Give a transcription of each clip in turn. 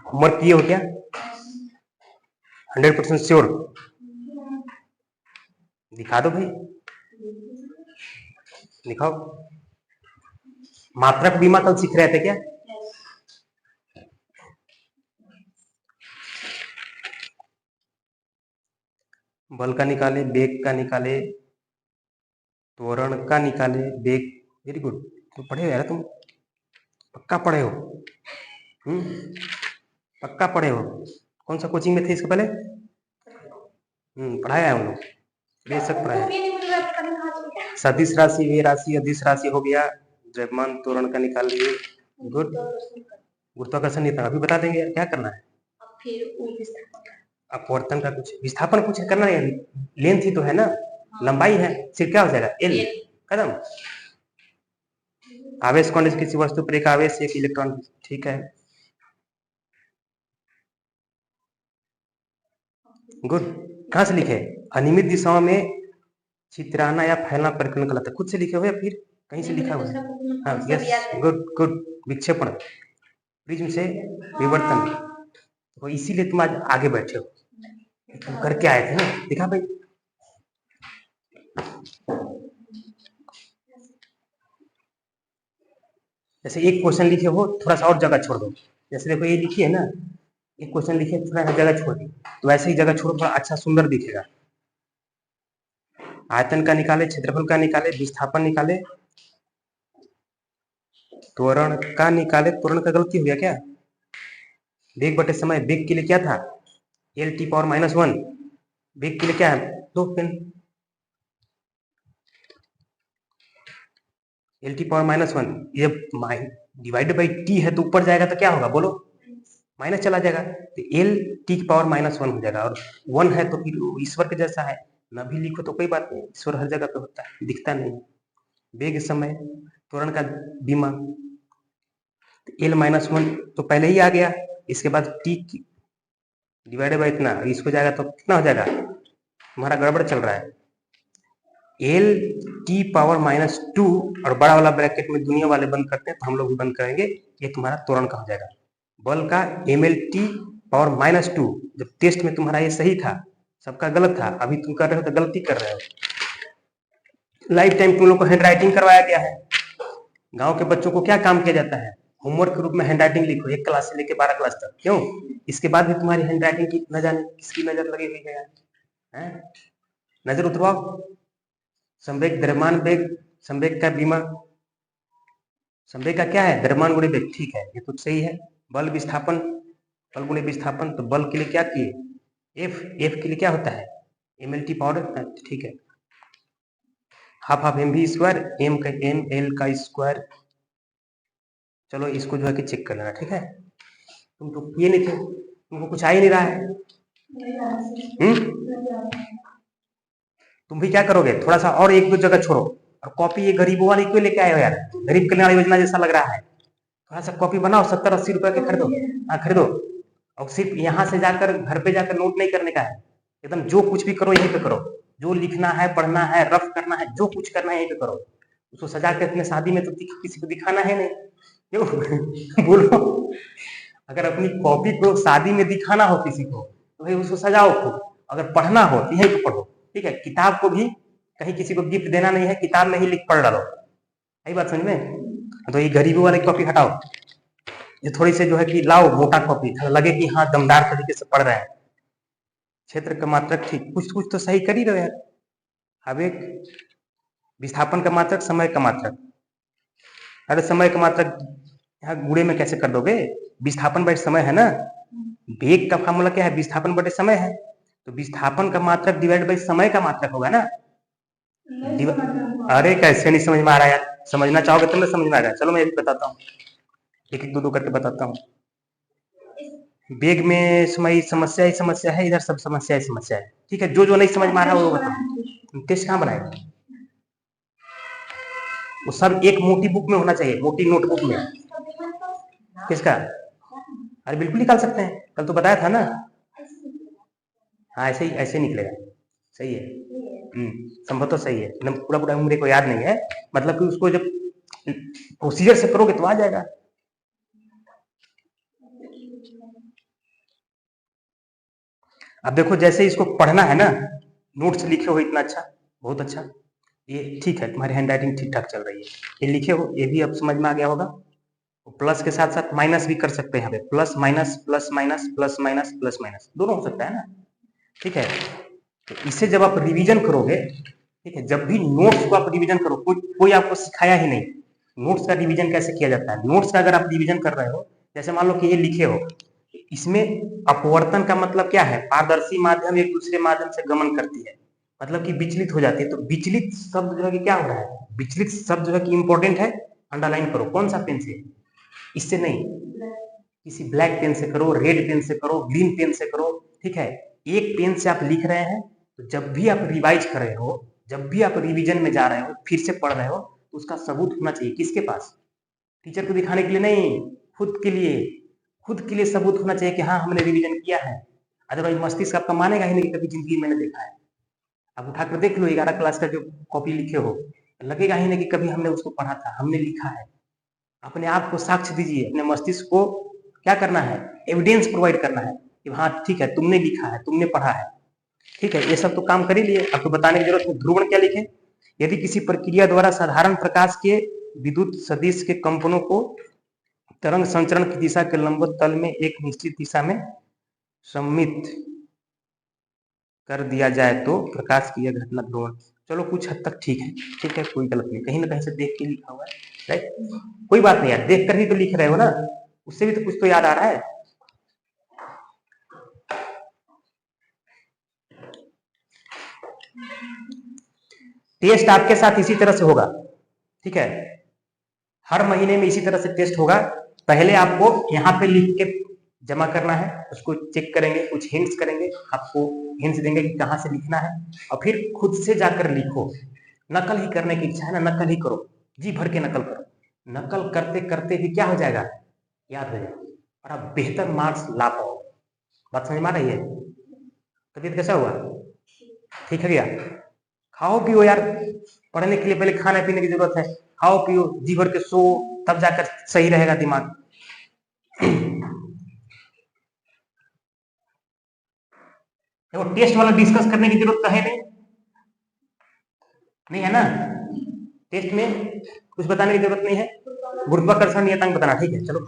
Homework किए हो क्या? 100% श्योर? दिखा दो भाई, दिखाओ। मात्रक बीमा कल सीख रहे थे क्या? बल का निकाले, बेग का निकाले, त्वरण का निकाले, बेग। वेरी गुड, तो पढ़े हो यार तुम, पक्का पढ़े हो। पक्का पढ़े हो। कौन सा कोचिंग में थे इसके पहले? पढ़ाया है हम लोग, बेशक पढ़ाया। सदिश राशि, वे राशि, अदिश राशि हो गया, द्रव्यमान त्वरण का निकाल लिए। गुड। गुरुत्वाकर्षण नहीं था, अभी बता देंगे क्या करना है। अपवर्तन का कुछ विस्थापन कुछ करना है, लेंथ ही तो है ना, लंबाई है, सिर्फ क्या हो जाएगा एल, खत्म। आवेश कौन है किसी वस्तु पर, एक आवेश एक इलेक्ट्रॉन, ठीक है। गुड। कहां से लिखे? अनियमित दिशाओं में चित्राना या फैलना परिकलन कहलाता है। खुद से लिखे हुए या फिर कहीं से लिखा हुआ है? हाँ, यस, गुड गुड। विक्षेपण, प्रिज्म से विवर्तन, तो इसीलिए तुम आज आगे बैठे हो, तुम करके आए थे ना, दिखा भाई। जैसे एक क्वेश्चन लिखे हो, थोड़ा सा और जगह छोड़ दो। जैसे देखो ये लिखी है ना, एक क्वेश्चन लिखे, थोड़ा सा जगह छोड़ दी, तो वैसे ही जगह छोड़ो, थोड़ा अच्छा सुंदर दिखेगा। आयतन का निकाले, क्षेत्रफल का निकाले, विस्थापन निकाले, त्वरण का निकाले। त्वरण का गलती हो गया क्या? बेग बटे समय, बेग के लिए क्या था? L T power -1। बेग के लिए क्या है? दो पेन, एल टी पावर -1। ये डिवाइडेड बाई टी है तो ऊपर जाएगा तो क्या होगा बोलो? माइनस चला जाएगा, तो एल टी की पावर -1 हो जाएगा। और 1 है तो फिर ईश्वर के जैसा है, न भी लिखो तो कोई बात नहीं, ईश्वर हर जगह पे होता है, दिखता नहीं। बेग समय, त्वरण का बीमा, एल -1 तो पहले ही आ गया, इसके बाद टी डिवाइडेड बाई इतना, इसको जाएगा तो कितना हो जाएगा? तुम्हारा गड़बड़ चल रहा है। एल टी पावर -2, और बड़ा वाला ब्रैकेट में दुनिया वाले बंद करते हैं तो हम लोग भी बंद करेंगे, ये तुम्हारा त्वरण का हो जाएगा। बल का एम टी पावर -2, जब टेस्ट में तुम्हारा ये सही था, सबका गलत था, अभी तुम कर रहे हो तो गलती कर रहे हो। लाइफ टाइम तुम लोग को हैंड राइटिंग करवाया गया है। गांव के बच्चों को क्या काम किया जाता है? होमवर्क के रूप में हैंड राइटिंग लिखो, 1 क्लास से लेकर 12 क्लास तक। क्यों? इसके बाद भी तुम्हारी हैंड राइटिंग की न जाने किसकी नजर लगी हुई है? नजर उतरवाओ। संवेग, द्रव्यमान वेग, संवेग का बीमा, संवेग का क्या है? द्रव्यमान गुणे वेग, ठीक है, ये तो सही है। बल विस्थापन, बल गुणे विस्थापन, तो बल के लिए क्या किए? एफ, एफ के लिए क्या होता है? एम एल टी पावर, ठीक है। Half M V square, M का एम एल का स्क्वायर। चलो इसको जो है कि चेक कर लेना, ठीक है। तुम तो ये नहीं थे, तुमको कुछ आ ही नहीं रहा है। तुम भी क्या करोगे, थोड़ा सा और एक दो जगह छोड़ो, और कॉपी ये गरीबों वाली क्यों लेके आए हो यार? गरीब कल्याण योजना जैसा लग रहा है। थोड़ा सा कॉपी बनाओ, 70-80 रुपए के खरीदो। हाँ खरीदो, और सिर्फ यहाँ से जाकर घर पे जाकर नोट नहीं करने का है, एकदम जो कुछ भी करो यहीं पे करो, जो लिखना है, पढ़ना है, रफ करना है, जो कुछ करना है यहीं पे करो। उसको सजा के अपने शादी में तो किसी को दिखाना है नहीं, क्यों? बोलो, अगर अपनी कॉपी को शादी में दिखाना हो किसी को तो भाई उसको सजाओ खूब, अगर पढ़ना हो तो यहीं पे पढ़ो, ठीक है। किताब को भी कहीं किसी को गिफ्ट देना नहीं है, किताब में ही लिख पढ़ डालो। सही बात समझ में? तो ये गरीबों वाली कॉपी हटाओ, ये थोड़ी से जो है कि लाओ मोटा कॉपी, लगे कि हाँ दमदार तरीके से पढ़ रहे हैं। क्षेत्र का मात्रक, ठीक, कुछ कुछ तो सही कर ही रहे यार। अब एक विस्थापन का मात्रक, समय का मात्रक। अरे समय का मात्रक यहाँ गुणे में कैसे कर दोगे? विस्थापन बटे समय है ना, वेग का फार्मूला क्या है? विस्थापन बटे समय है, तो विस्थापन का मात्रक डिवाइड बाई समय का मात्रक होगा ना। अरे कैसे नहीं समझ में आ रहा है यार? समझना चाहोगे तो मैं समझ में आ रहा है। चलो मैं भी बताता हूँ, एक एक दो दो करके बताता हूँ। वेग में समय समस्या ही समस्या है, इधर सब समस्या ही समस्या है, ठीक है। जो जो नहीं समझ में आ रहा है वो बताओ। टेस्ट कहाँ बनाएगा? वो सब एक मोटी बुक में होना चाहिए, मोटी नोटबुक में। किसका? अरे बिल्कुल निकाल सकते हैं, कल तो बताया था ना। हाँ ऐसे ही, ऐसे निकलेगा, सही है। संभव तो सही है, एकदम पूरा पूरा मेरे को याद नहीं है, मतलब कि उसको जब प्रोसीजर से करोगे तो आ जाएगा। अब देखो जैसे इसको पढ़ना है ना, नोट्स लिखे हो इतना अच्छा, बहुत अच्छा, ये ठीक है, तुम्हारी हैंड राइटिंग ठीक ठाक चल रही है, ये लिखे हो, ये भी अब समझ में आ गया होगा। प्लस के साथ साथ माइनस भी कर सकते हैं, यहाँ पे plus minus plus minus plus minus plus minus दोनों हो सकता है ना, ठीक है। तो इसे जब आप रिवीजन करोगे, ठीक है, जब भी नोट्स को आप रिवीजन करो, कोई आपको सिखाया ही नहीं नोट्स का रिवीजन कैसे किया जाता है। नोट्स का अगर आप रिवीजन कर रहे हो, जैसे मान लो कि ये लिखे हो, इसमें अपवर्तन का मतलब क्या है, पारदर्शी माध्यम एक दूसरे माध्यम से गमन करती है, मतलब कि विचलित हो जाती है। तो विचलित शब्द जो है कि क्या हो रहा है, विचलित शब्द जो है कि इंपॉर्टेंट है, अंडरलाइन करो। कौन सा पेन से, इससे नहीं, किसी ब्लैक पेन से करो, रेड पेन से करो, ग्रीन पेन से करो, ठीक है। एक पेन से आप लिख रहे हैं, तो जब भी आप रिवाइज कर रहे हो, जब भी आप रिवीजन में जा रहे हो, फिर से पढ़ रहे हो, तो उसका सबूत होना चाहिए किसके पास, टीचर को दिखाने के लिए नहीं, खुद के लिए, खुद के लिए सबूत होना चाहिए कि हाँ हमने रिवीजन किया है। अदरवाइज मस्तिष्क आपका मानेगा ही नहीं कि कभी जिंदगी मैंने देखा है। आप उठाकर देख लो 11 क्लास का जो कॉपी लिखे हो, लगेगा ही नहीं कि कभी हमने उसको पढ़ा था, हमने लिखा है। अपने आप को साक्ष्य दीजिए, अपने मस्तिष्क को क्या करना है, एविडेंस प्रोवाइड करना है कि हाँ ठीक है तुमने लिखा है, तुमने पढ़ा है, ठीक है। ये सब तो काम कर ही लिए, अब तो बताने की जरूरत है। ध्रुवण क्या लिखे, यदि किसी प्रक्रिया द्वारा साधारण प्रकाश के विद्युत सदिश के कंपनों को तरंग संचरण की दिशा के लंबवत तल में एक निश्चित दिशा में सम्मिलित कर दिया जाए तो प्रकाश की यह घटना ध्रुवण। चलो कुछ हद तक ठीक है, कोई गलत नहीं, कहीं ना कहीं से देख के लिखा हुआ है, राइट, कोई बात नहीं यार, देख कर ही तो लिख रहे हो ना, उससे भी तो कुछ तो याद आ रहा है। टेस्ट आपके साथ इसी तरह से होगा, ठीक है, हर महीने में इसी तरह से टेस्ट होगा। पहले आपको यहाँ पे लिख के जमा करना है, उसको चेक करेंगे, कुछ हिंट्स करेंगे, आपको हिंट्स देंगे कि कहाँ से लिखना है, और फिर खुद से जाकर लिखो। नकल ही करने की इच्छा है ना, नकल ही करो, जी भर के नकल करो। नकल करते करते भी क्या हो जाएगा, याद हो जाएगा, और आप बेहतर मार्क्स ला पाओ। बात समझ में आ रही है। तबीयत कैसा हुआ, ठीक है क्या, खाओ पियो यार, पढ़ने के लिए पहले खाने पीने की जरूरत है, खाओ पियो जी भर के सो, तब जाकर सही रहेगा दिमाग। देखो टेस्ट वाला डिस्कस करने की जरूरत तो है नहीं है ना, टेस्ट में कुछ बताने की जरूरत नहीं है, गुरुत्वाकर्षण नियतांक बताना, ठीक है। चलो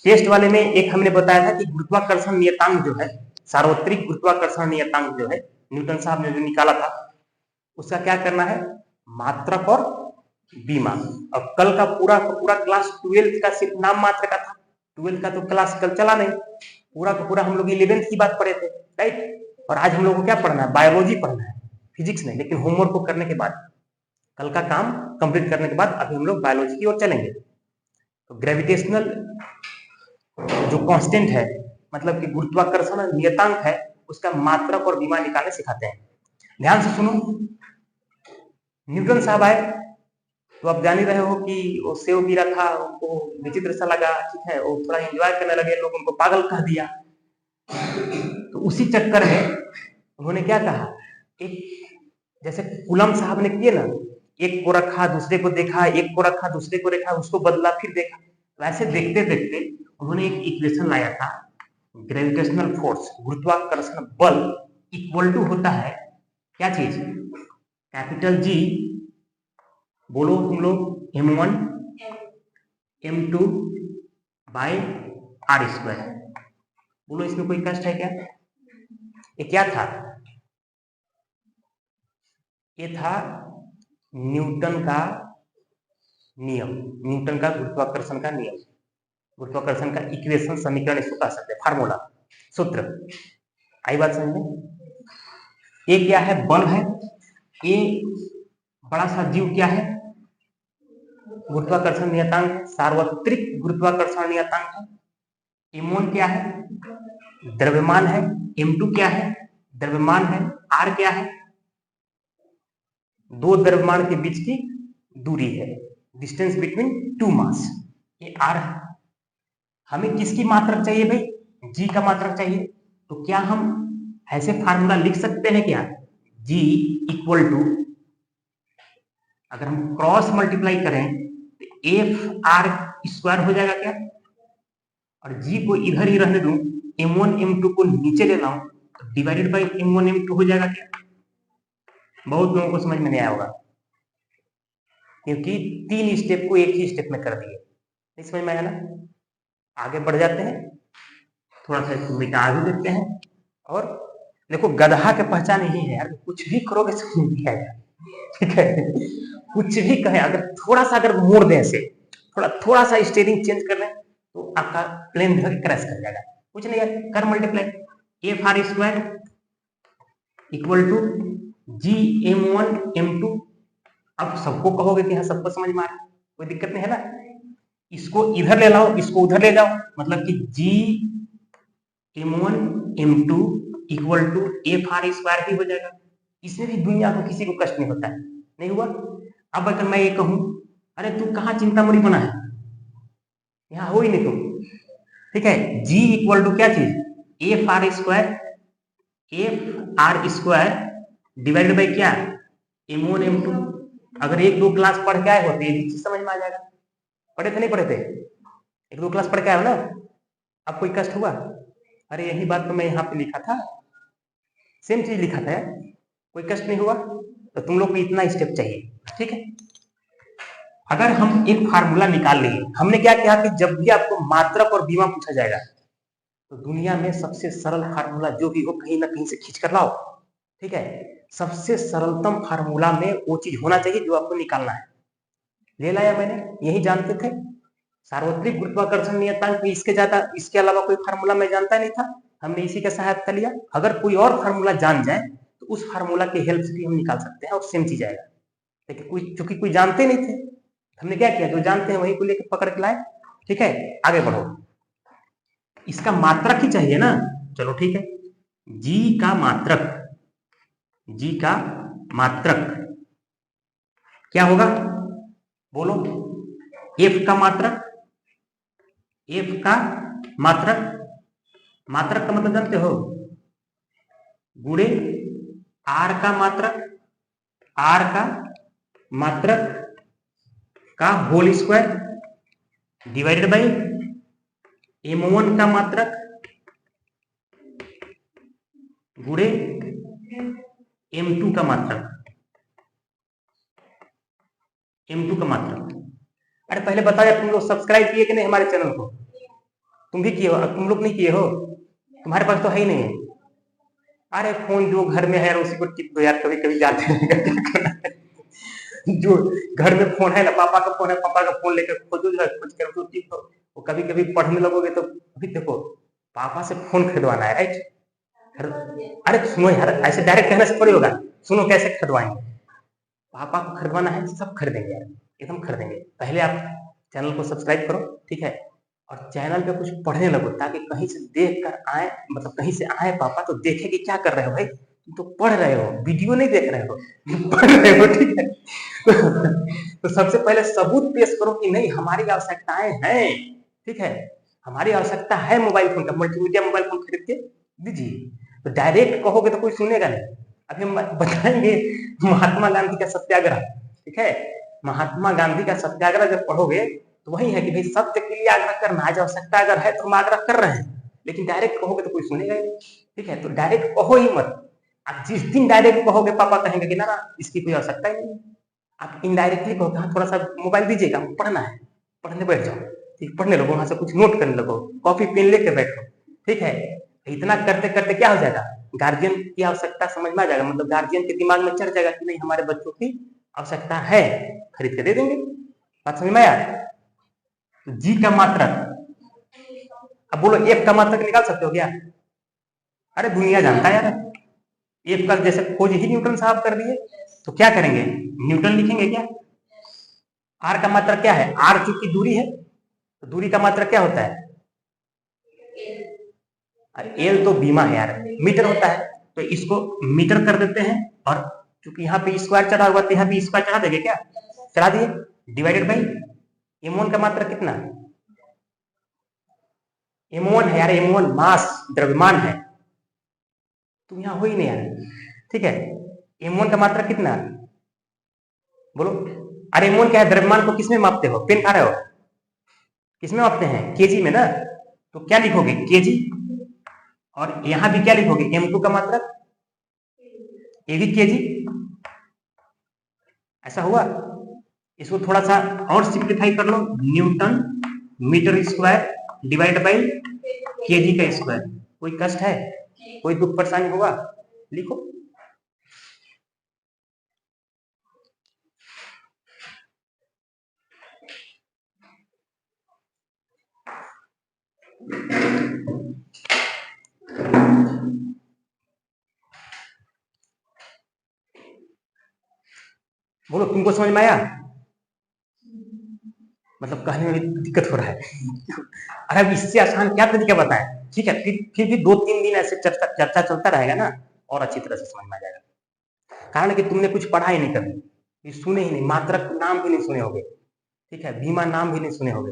टेस्ट वाले में एक हमने बताया था कि गुरुत्वाकर्षण नियतांक जो है, सार्वत्रिक गुरुत्वाकर्षण नियतांक जो है, न्यूटन साहब ने जो निकाला था, उसका क्या करना है, मात्रक और बीमा। और कल का पूरा क्लास 12th का सिर्फ नाम मात्र का था, 12th का तो क्लास कल चला नहीं, पूरा का पूरा हम लोग 11th की बात पढ़े थे, राइट। और आज हम लोग को क्या पढ़ना है, बायोलॉजी पढ़ना है, फिजिक्स नहीं। लेकिन होमवर्क को करने के बाद, कल का काम कंप्लीट करने के बाद अभी हम लोग बायोलॉजी की ओर चलेंगे। तो ग्रेविटेशनल जो कांस्टेंट है, मतलब कि गुरुत्वाकर्षण नियतांक है, उसका मात्रक और बीमा निकालने सिखाते हैं। ध्यान से सुनो, न्यूटन साहब आए, तो आप जान ही रहे हो कि वो सेव गिरा था, उनको विचित्र सा लगा, ठीक है, वो थोड़ा एंजॉय करने लगे, लोग उनको पागल कह दिया। तो उसी चक्कर में उन्होंने क्या कहा, एक जैसे कूलम साहब ने किए ना, एक को रखा दूसरे को देखा, एक को रखा दूसरे को देखा, उसको बदला फिर देखा, वैसे देखते देखते उन्होंने एक इक्वेशन लाया था, ग्रेविटेशनल फोर्स गुरुत्वाकर्षण बल इक्वल टू होता है क्या चीज, कैपिटल जी, बोलो तुम लोग, m1 m2 by are square. बोलो इसमें कोई कष्ट है क्या, ये क्या था, ये था न्यूटन का नियम, न्यूटन का गुरुत्वाकर्षण का नियम, गुरुत्वाकर्षण का इक्वेशन, समीकरण इसको कह सकते हैं, फार्मूला, सूत्र। आई बात समझ में। ये क्या है, बल है, ये बड़ा सा जीव क्या है, गुरुत्वाकर्षण नियतांक, सार्वत्रिक गुरुत्वाकर्षण नियतांक है। m1 क्या है, द्रव्यमान है, m2 क्या है, द्रव्यमान है, r क्या है, दो द्रव्यमान के बीच की दूरी है, डिस्टेंस बिटवीन टू मास, ये r है। हमें किसकी मात्रक चाहिए भाई, g का मात्रक चाहिए। तो क्या हम ऐसे फार्मूला लिख सकते हैं क्या, g इक्वल टू अगर हम क्रॉस मल्टीप्लाई करें तो एफ आर स्क्वायर हो जाएगा क्या, और जी को इधर ही रहने दूं, m1 m2 को नीचे ले लाऊं तो डिवाइडेड बाई m1 m2 हो जाएगा क्या। बहुत लोगों को समझ में नहीं आया होगा, क्योंकि 3 स्टेप को एक ही स्टेप में कर दिए। नहीं समझ में आया ना। आगे बढ़ जाते हैं, थोड़ा सा मिटा भी देते हैं। और देखो गधा के पहचान यही है यार, कुछ भी करोगे समझ नहीं आएगा, ठीक है। कुछ भी कहे, अगर थोड़ा सा अगर मोड़ दें से, थोड़ा सा स्टीयरिंग चेंज कर लें तो आपका प्लेन जो है क्रैश कर जाएगा। कुछ नहीं है, कर multiply F R square equal to G m1 m2। अब सबको कहोगे कि हाँ सबको समझ में आ रहा है, कोई दिक्कत नहीं है ना। इसको इधर ले लाओ, इसको उधर ले जाओ, मतलब कि G m1 m2 equal to F R square ही हो जाएगा। इसमें भी दुनिया को किसी को कष्ट नहीं होता है, नहीं हुआ। अब अगर मैं ये कहूं अरे तू कहाँ चिंतामणि बना है, यहाँ हो ही नहीं तुम, ठीक है। जी इक्वल टू क्या चीज, F R square divided by क्या, m1 m2। अगर 1-2 क्लास पढ़ के आए होते ये भी चीज समझ में आ जाएगा। पढ़े थे नहीं पढ़े थे, 1-2 क्लास पढ़ के आए हो ना। अब कोई कष्ट हुआ, अरे यही बात तो मैं यहाँ पे लिखा था, सेम चीज लिखा था यार, कोई कष्ट नहीं हुआ। तो तुम लोग को इतना स्टेप चाहिए, ठीक है। अगर हम एक फार्मूला निकाल लिए, हमने क्या किया कि जब भी आपको मात्रक और बीमा पूछा जाएगा तो दुनिया में सबसे सरल फार्मूला जो भी हो कहीं ना कहीं से खींच कर लाओ, ठीक है। सबसे सरलतम फार्मूला में वो चीज होना चाहिए जो आपको निकालना है। ले लाया मैंने, यही जानते थे, सार्वत्रिक गुरुत्वाकर्षण नियतांक में इसके ज्यादा, इसके अलावा कोई फार्मूला मैं जानता नहीं था, हमने इसी का सहायता लिया। अगर कोई और फार्मूला जान जाए तो उस फार्मूला की हेल्प से भी हम निकाल सकते हैं और सेम चीज आएगा। लेकिन चूंकि कोई जानते नहीं थे, हमने क्या किया, जो जानते हैं वही को लेकर पकड़ के लाए, ठीक है। आगे बढ़ो, इसका मात्रक ही चाहिए ना, चलो ठीक है। जी का मात्रक क्या होगा बोलो, एफ का मात्रक का मतलब जानते हो, गुणे आर का मात्रक का whole square divided by m1 का मात्रक गुणे m2 का मात्रक। अरे पहले बताओ यार, तुम लोग सब्सक्राइब किए कि नहीं हमारे चैनल को, तुम भी किए हो, तुम लोग नहीं किए हो, तुम्हारे पास तो है ही नहीं है। अरे फोन जो घर में है यार उसी को टिप दो यार, कभी कभी जाते हैं जो घर में फोन है ना, पापा का फोन है, पापा का फोन लेकर खोजो, खोज कर उसको टिप दो। वो कभी कभी पढ़ने लगोगे तो अभी देखो पापा से फोन खरीदवाना है, राइट। अरे सुनो यार, ऐसे डायरेक्ट कहने से थोड़ी होगा, सुनो कैसे खरीदवाएंगे। पापा को खरीदवाना है, सब खरीदेंगे यार, एकदम खरीदेंगे। पहले आप चैनल को सब्सक्राइब करो, ठीक है, और चैनल पे कुछ पढ़ने लगो, ताकि कहीं से देख कर आए, मतलब कहीं से आए पापा तो देखे कि क्या कर रहे हो भाई, तुम तो पढ़ रहे हो, वीडियो नहीं देख रहे हो, पढ़ रहे हो, ठीक है। तो सबसे पहले सबूत पेश करो कि नहीं हमारी आवश्यकताएं हैं, ठीक है, हमारी आवश्यकता है मोबाइल फोन का, मल्टीमीडिया मोबाइल फोन खरीद के दीजिए। तो डायरेक्ट कहोगे तो कोई सुनेगा नहीं। अभी हम बताएंगे महात्मा गांधी का सत्याग्रह, ठीक है। महात्मा गांधी का सत्याग्रह जब पढ़ोगे तो वही है कि भाई सत्य के लिए आग्रह करना है, आवश्यकता अगर है तो हम आग्रह कर रहे हैं, लेकिन डायरेक्ट कहोगे तो कोई सुनेगा ही नहीं, ठीक है। तो डायरेक्ट कहो ही मत। आप जिस दिन डायरेक्ट कहोगे पापा कहेंगे कि ना ना इसकी कोई आवश्यकता ही नहीं। आप इनडायरेक्टली कहोगे हाँ थोड़ा सा मोबाइल दीजिएगा, पढ़ना है, पढ़ने बैठ जाओ, ठीक, पढ़ने लगो, वहां से कुछ नोट करने लगो, कॉपी पेन लेके बैठो, ठीक है। इतना करते करते क्या हो जाएगा, गार्जियन की आवश्यकता समझ में आ जाएगा, मतलब गार्जियन के दिमाग में चढ़ जाएगा कि नहीं हमारे बच्चों की आवश्यकता है, खरीद के दे देंगे। बात समझ में आया। जी का मात्रक, अब बोलो एफ का मात्रक निकाल सकते हो क्या, अरे दुनिया जानता है यार, एफ का जैसे खोज ही न्यूटन साहब कर दिए, तो क्या करेंगे, न्यूटन लिखेंगे क्या। आर का मात्रक क्या है, आर चूंकि दूरी है तो दूरी का मात्रक क्या होता है, एल तो बीमा है यार, मीटर होता है, तो इसको मीटर कर देते हैं, और चूंकि यहाँ पे स्क्वायर चढ़ा हुआ तो यहाँ पे स्क्वायर चढ़ा देंगे क्या, चढ़ा दिए, डिवाइडेड बाई m1 का मात्रक कितना, m1 है यार, m1 मास द्रव्यमान है, तुम यहाँ हो ही नहीं यार, ठीक है। m1 का मात्रक कितना बोलो, अरे मोल क्या है, द्रव्यमान को किसमें मापते हो, पेन खा रहे हो, किसमें मापते हैं, केजी में ना। तो क्या लिखोगे, केजी, और यहां भी क्या लिखोगे, m2 का मात्रक, ये भी केजी। ऐसा हुआ। इसको थोड़ा सा और सिंप्लीफाई कर लो, newton metre square divide by KG का स्क्वायर। कोई कष्ट है, कोई दुख परेशानी होगा, लिखो। बोलो, तुमको समझ में आया, मतलब कहने में दिक्कत हो रहा है। अरे अब इससे आसान क्या तरीका बताएं, ठीक है, फिर भी 2-3 दिन ऐसे चर्चा चर्चा चलता रहेगा ना, और अच्छी तरह से समझ में आ जाएगा। कारण कि तुमने कुछ पढ़ा ही नहीं कभी, ये सुने ही नहीं, मात्रक नाम भी नहीं सुने होगे, ठीक है, बीमा नाम भी नहीं सुने होगे।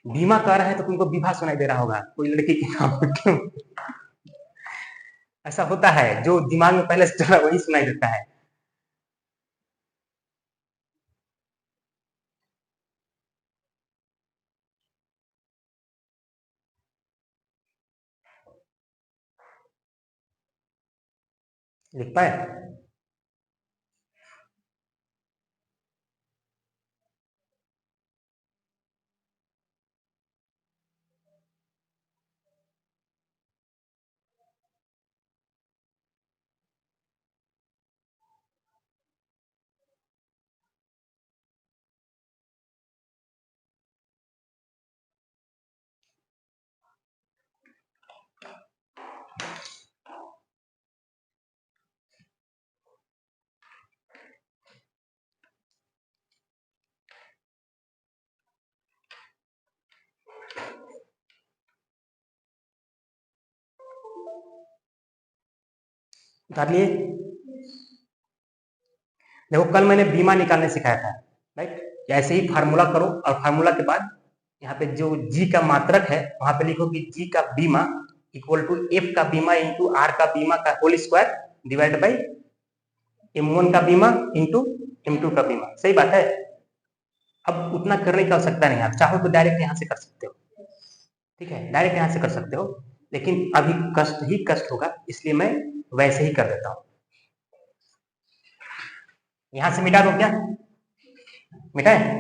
बीमा कह रहे हैं तो तुमको विवाह सुनाई दे रहा होगा, कोई लड़की के नाम क्यों। ऐसा होता है, जो दिमाग में पहले से चल रहा है वही सुनाई देता है। लिख पाए, उतार लिए। देखो, कल मैंने बीमा निकालने सिखाया था, राइट, ऐसे ही फार्मूला करो, और फार्मूला के बाद यहाँ पे जो जी का मात्रक है वहां पे लिखो कि जी का बीमा इक्वल टू एफ का बीमा इंटू आर का बीमा का whole square divide by m1 का बीमा इंटू m2 का बीमा। सही बात है। अब उतना करने की आवश्यकता नहीं है, आप चाहो तो डायरेक्ट यहाँ से कर सकते हो, ठीक है, डायरेक्ट यहाँ से कर सकते हो, लेकिन अभी कष्ट ही कष्ट होगा, इसलिए मैं वैसे ही कर देता हूँ। यहां से मिटा दो क्या, मिटाए,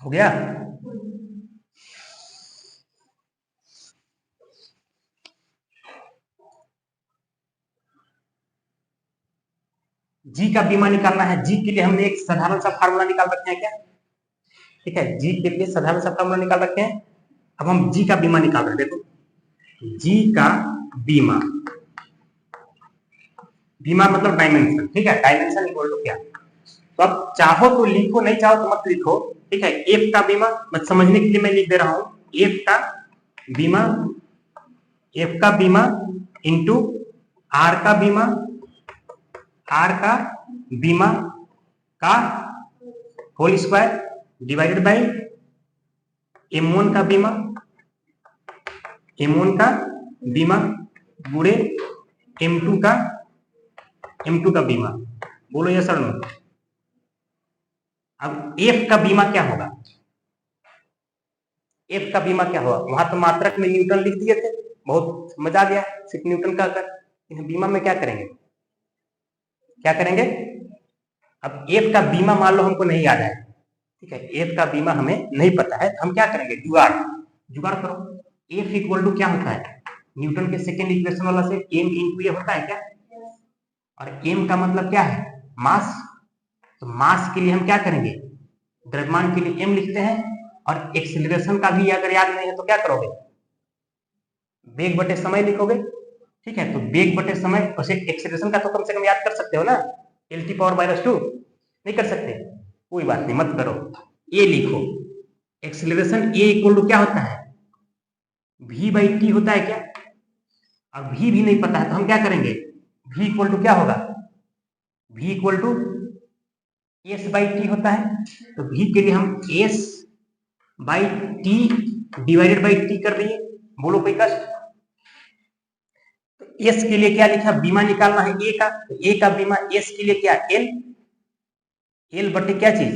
हो गया। जी का बीमा निकालना है, जी के लिए हमने एक साधारण सा फार्मूला निकाल रखे हैं क्या, ठीक है, जी के लिए साधारण सा फार्मूला निकाल रखे हैं। अब हम जी का बीमा निकाल रहे हैं, देखो जी का बीमा, बीमा मतलब डायमेंशन, ठीक है, डायमेंशन इक्वल टू क्या। तो अब चाहो तो लिखो, नहीं चाहो तो मत लिखो, ठीक है। एफ का बीमा, मत समझने के लिए मैं लिख दे रहा हूं, एफ का बीमा, एफ का बीमा इंटू आर का बीमा, आर का बीमा का whole square divided by m1 का बीमा, m1 का बीमा गुणे m2 का, m2 का बीमा। बोलो यस और नो। अब f का बीमा क्या होगा, f का बीमा क्या होगा, वहां तो मात्रक में न्यूटन लिख दिए थे, बहुत मजा आ गया, सिर्फ न्यूटन का कर, बीमा में क्या करेंगे, क्या करेंगे। अब f का बीमा मान लो हमको नहीं याद है, ठीक है, f का बीमा हमें नहीं पता है, हम क्या करेंगे, जुगाड़, जुगाड़ करो। f इक्वल टू क्या होता है, न्यूटन के सेकेंड इक्वेशन वाला से m इंटू ए होता है क्या, और m का मतलब क्या है, मास। तो मास के लिए हम क्या करेंगे, द्रव्यमान के लिए m लिखते हैं, और एक्सीलरेशन का भी अगर याद नहीं है तो क्या करोगे, वेग बटे समय लिखोगे, ठीक है। तो वेग बटे समय, उसे एक्सीलरेशन का तो कम से कम याद कर सकते हो ना, एल टी पावर माइनस 2, नहीं कर सकते, कोई बात नहीं, मत करो, ए लिखो। एक्सीलरेशन ए इक्वल टू क्या होता है, v बाई टी होता है क्या, और v भी नहीं पता है तो हम क्या करेंगे, v इक्वल टू क्या होगा, v equal to S by T होता है। तो v के लिए हम s by T divided by T कर दिए, बोलो कोई कष्ट। तो एस के लिए क्या लिखा, बीमा निकालना है ए का, तो ए का बीमा एस के लिए क्या, एल, एल बटे क्या चीज,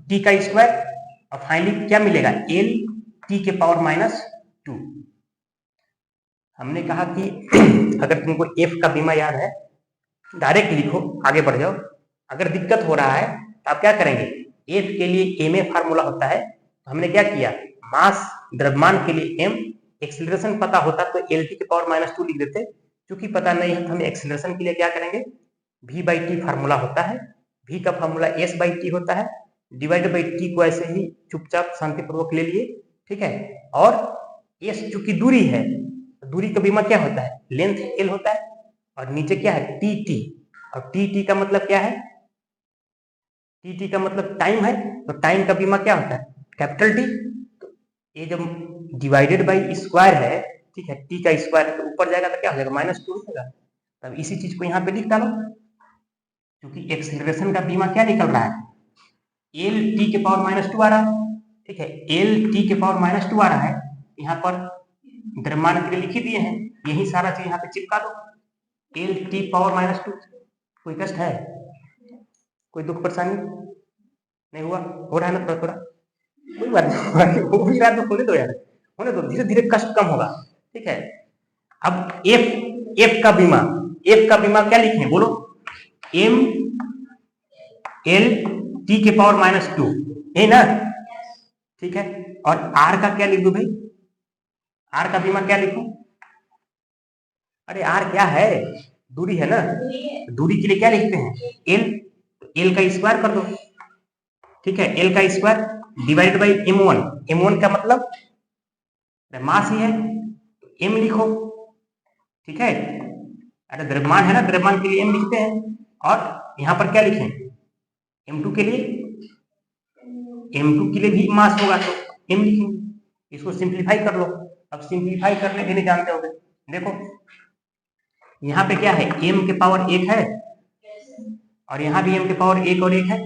टी का स्क्वायर, और फाइनली क्या मिलेगा, एल टी के पावर -2। हमने कहा कि अगर तुमको एफ का बीमा याद है डायरेक्ट लिखो, आगे बढ़ जाओ। अगर दिक्कत हो रहा है तो आप क्या करेंगे, एफ के लिए एम ए फार्मूला होता है, तो हमने क्या किया, मास द्रव्यमान के लिए एम, एक्सीलरेशन पता होता तो एल टी के पावर -2 लिख देते। क्योंकि पता नहीं है तो हम एक्सीलरेशन के लिए क्या करेंगे, v बाई टी फार्मूला होता है, v का फार्मूला s बाई टी होता है, डिवाइड बाई टी को ऐसे ही चुपचाप शांतिपूर्वक ले लिए, ठीक है। और s चूंकि दूरी है, दूरी का बीमा क्या होता है, लेंथ l होता है, और नीचे क्या है टी टी, और टी टी का मतलब क्या है, टी टी का मतलब टाइम है, तो टाइम का बीमा क्या होता है, कैपिटल टी। तो ये जब डिवाइडेड बाई स्क्वायर है, ठीक है, टी का स्क्वायर है, तो ऊपर जाएगा तो क्या हो जाएगा, -2 हो जाएगा। तब इसी चीज को यहाँ पे लिख डालो, क्योंकि एक्सीलरेशन का बीमा क्या निकल रहा है, एल टी के पावर -2 आ रहा है, ठीक है, एल टी के पावर -2 आ रहा है। यहाँ पर द्रव्यमान के लिए लिख ही दिए हैं, यही सारा चीज यहाँ पे चिपका दो, एल टी पावर -2। कोई कष्ट है, कोई दुख परेशानी नहीं हुआ, हो रहा है ना थोड़ा थोड़ा, कोई बात नहीं, हो भी रहा तो होने दो यार, होने दो, धीरे धीरे कष्ट कम होगा, ठीक है। अब एफ, एफ का बीमा, एफ का बीमा क्या लिखें बोलो, एम एल टी के पावर -2, यही ना, ठीक है। और आर का क्या लिख दू भाई, आर का बीमा क्या लिखूं, अरे आर क्या है, दूरी है ना, दूरी के लिए क्या लिखते हैं, एल, एल का स्क्वायर कर दो, ठीक है, एल का square divide by m1, m1 का मतलब मास ही है, m लिखो, ठीक है। अरे द्रव्यमान है ना, द्रव्यमान के लिए m लिखते हैं, और यहां पर क्या लिखें, m2 के लिए, m2 के लिए भी मास होगा तो m लिखेंगे, इसको सिंप्लीफाई कर लो। अब सिंप्लीफाई करने के लिए जानते होगे, देखो यहाँ पे क्या है, m के पावर 1 है, और यहाँ भी m के पावर 1 और 1 है,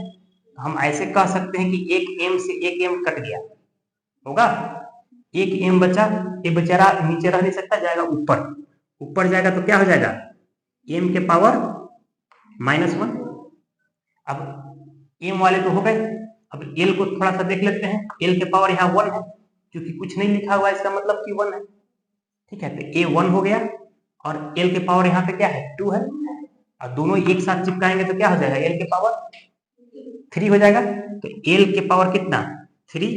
तो हम ऐसे कह सकते हैं कि एक m से एक m कट गया होगा, एक m बचा, ये बेचारा नीचे रह नहीं सकता, जाएगा ऊपर, ऊपर जाएगा तो क्या हो जाएगा, m के पावर -1। अब m वाले तो हो गए, अब l को थोड़ा सा देख लेते हैं, l के पावर यहाँ 1 है, क्योंकि कुछ नहीं लिखा हुआ इसका मतलब कि 1 है, ठीक है, तो a 1 हो गया, और l के पावर यहाँ पे क्या है 2 है, और दोनों एक साथ चिपकाएंगे तो क्या हो जाएगा, l के पावर 3 हो जाएगा, तो l के पावर कितना 3,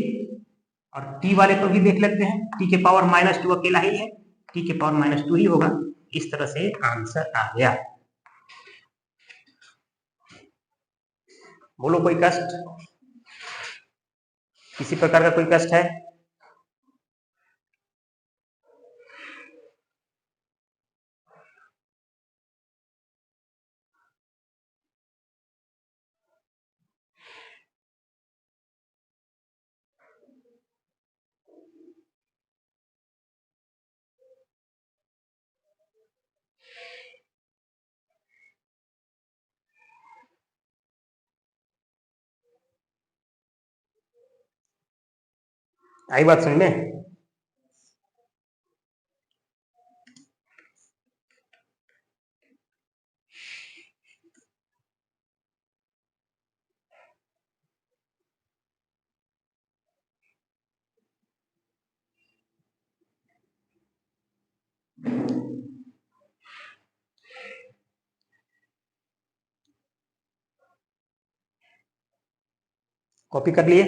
और t वाले को भी देख लेते हैं, t के पावर -2 अकेला ही है, t के पावर -2 ही होगा। इस तरह से आंसर आ गया। बोलो कोई कष्ट, किसी प्रकार का कोई कष्ट है, आई बात समझ में। कॉपी कर लिए,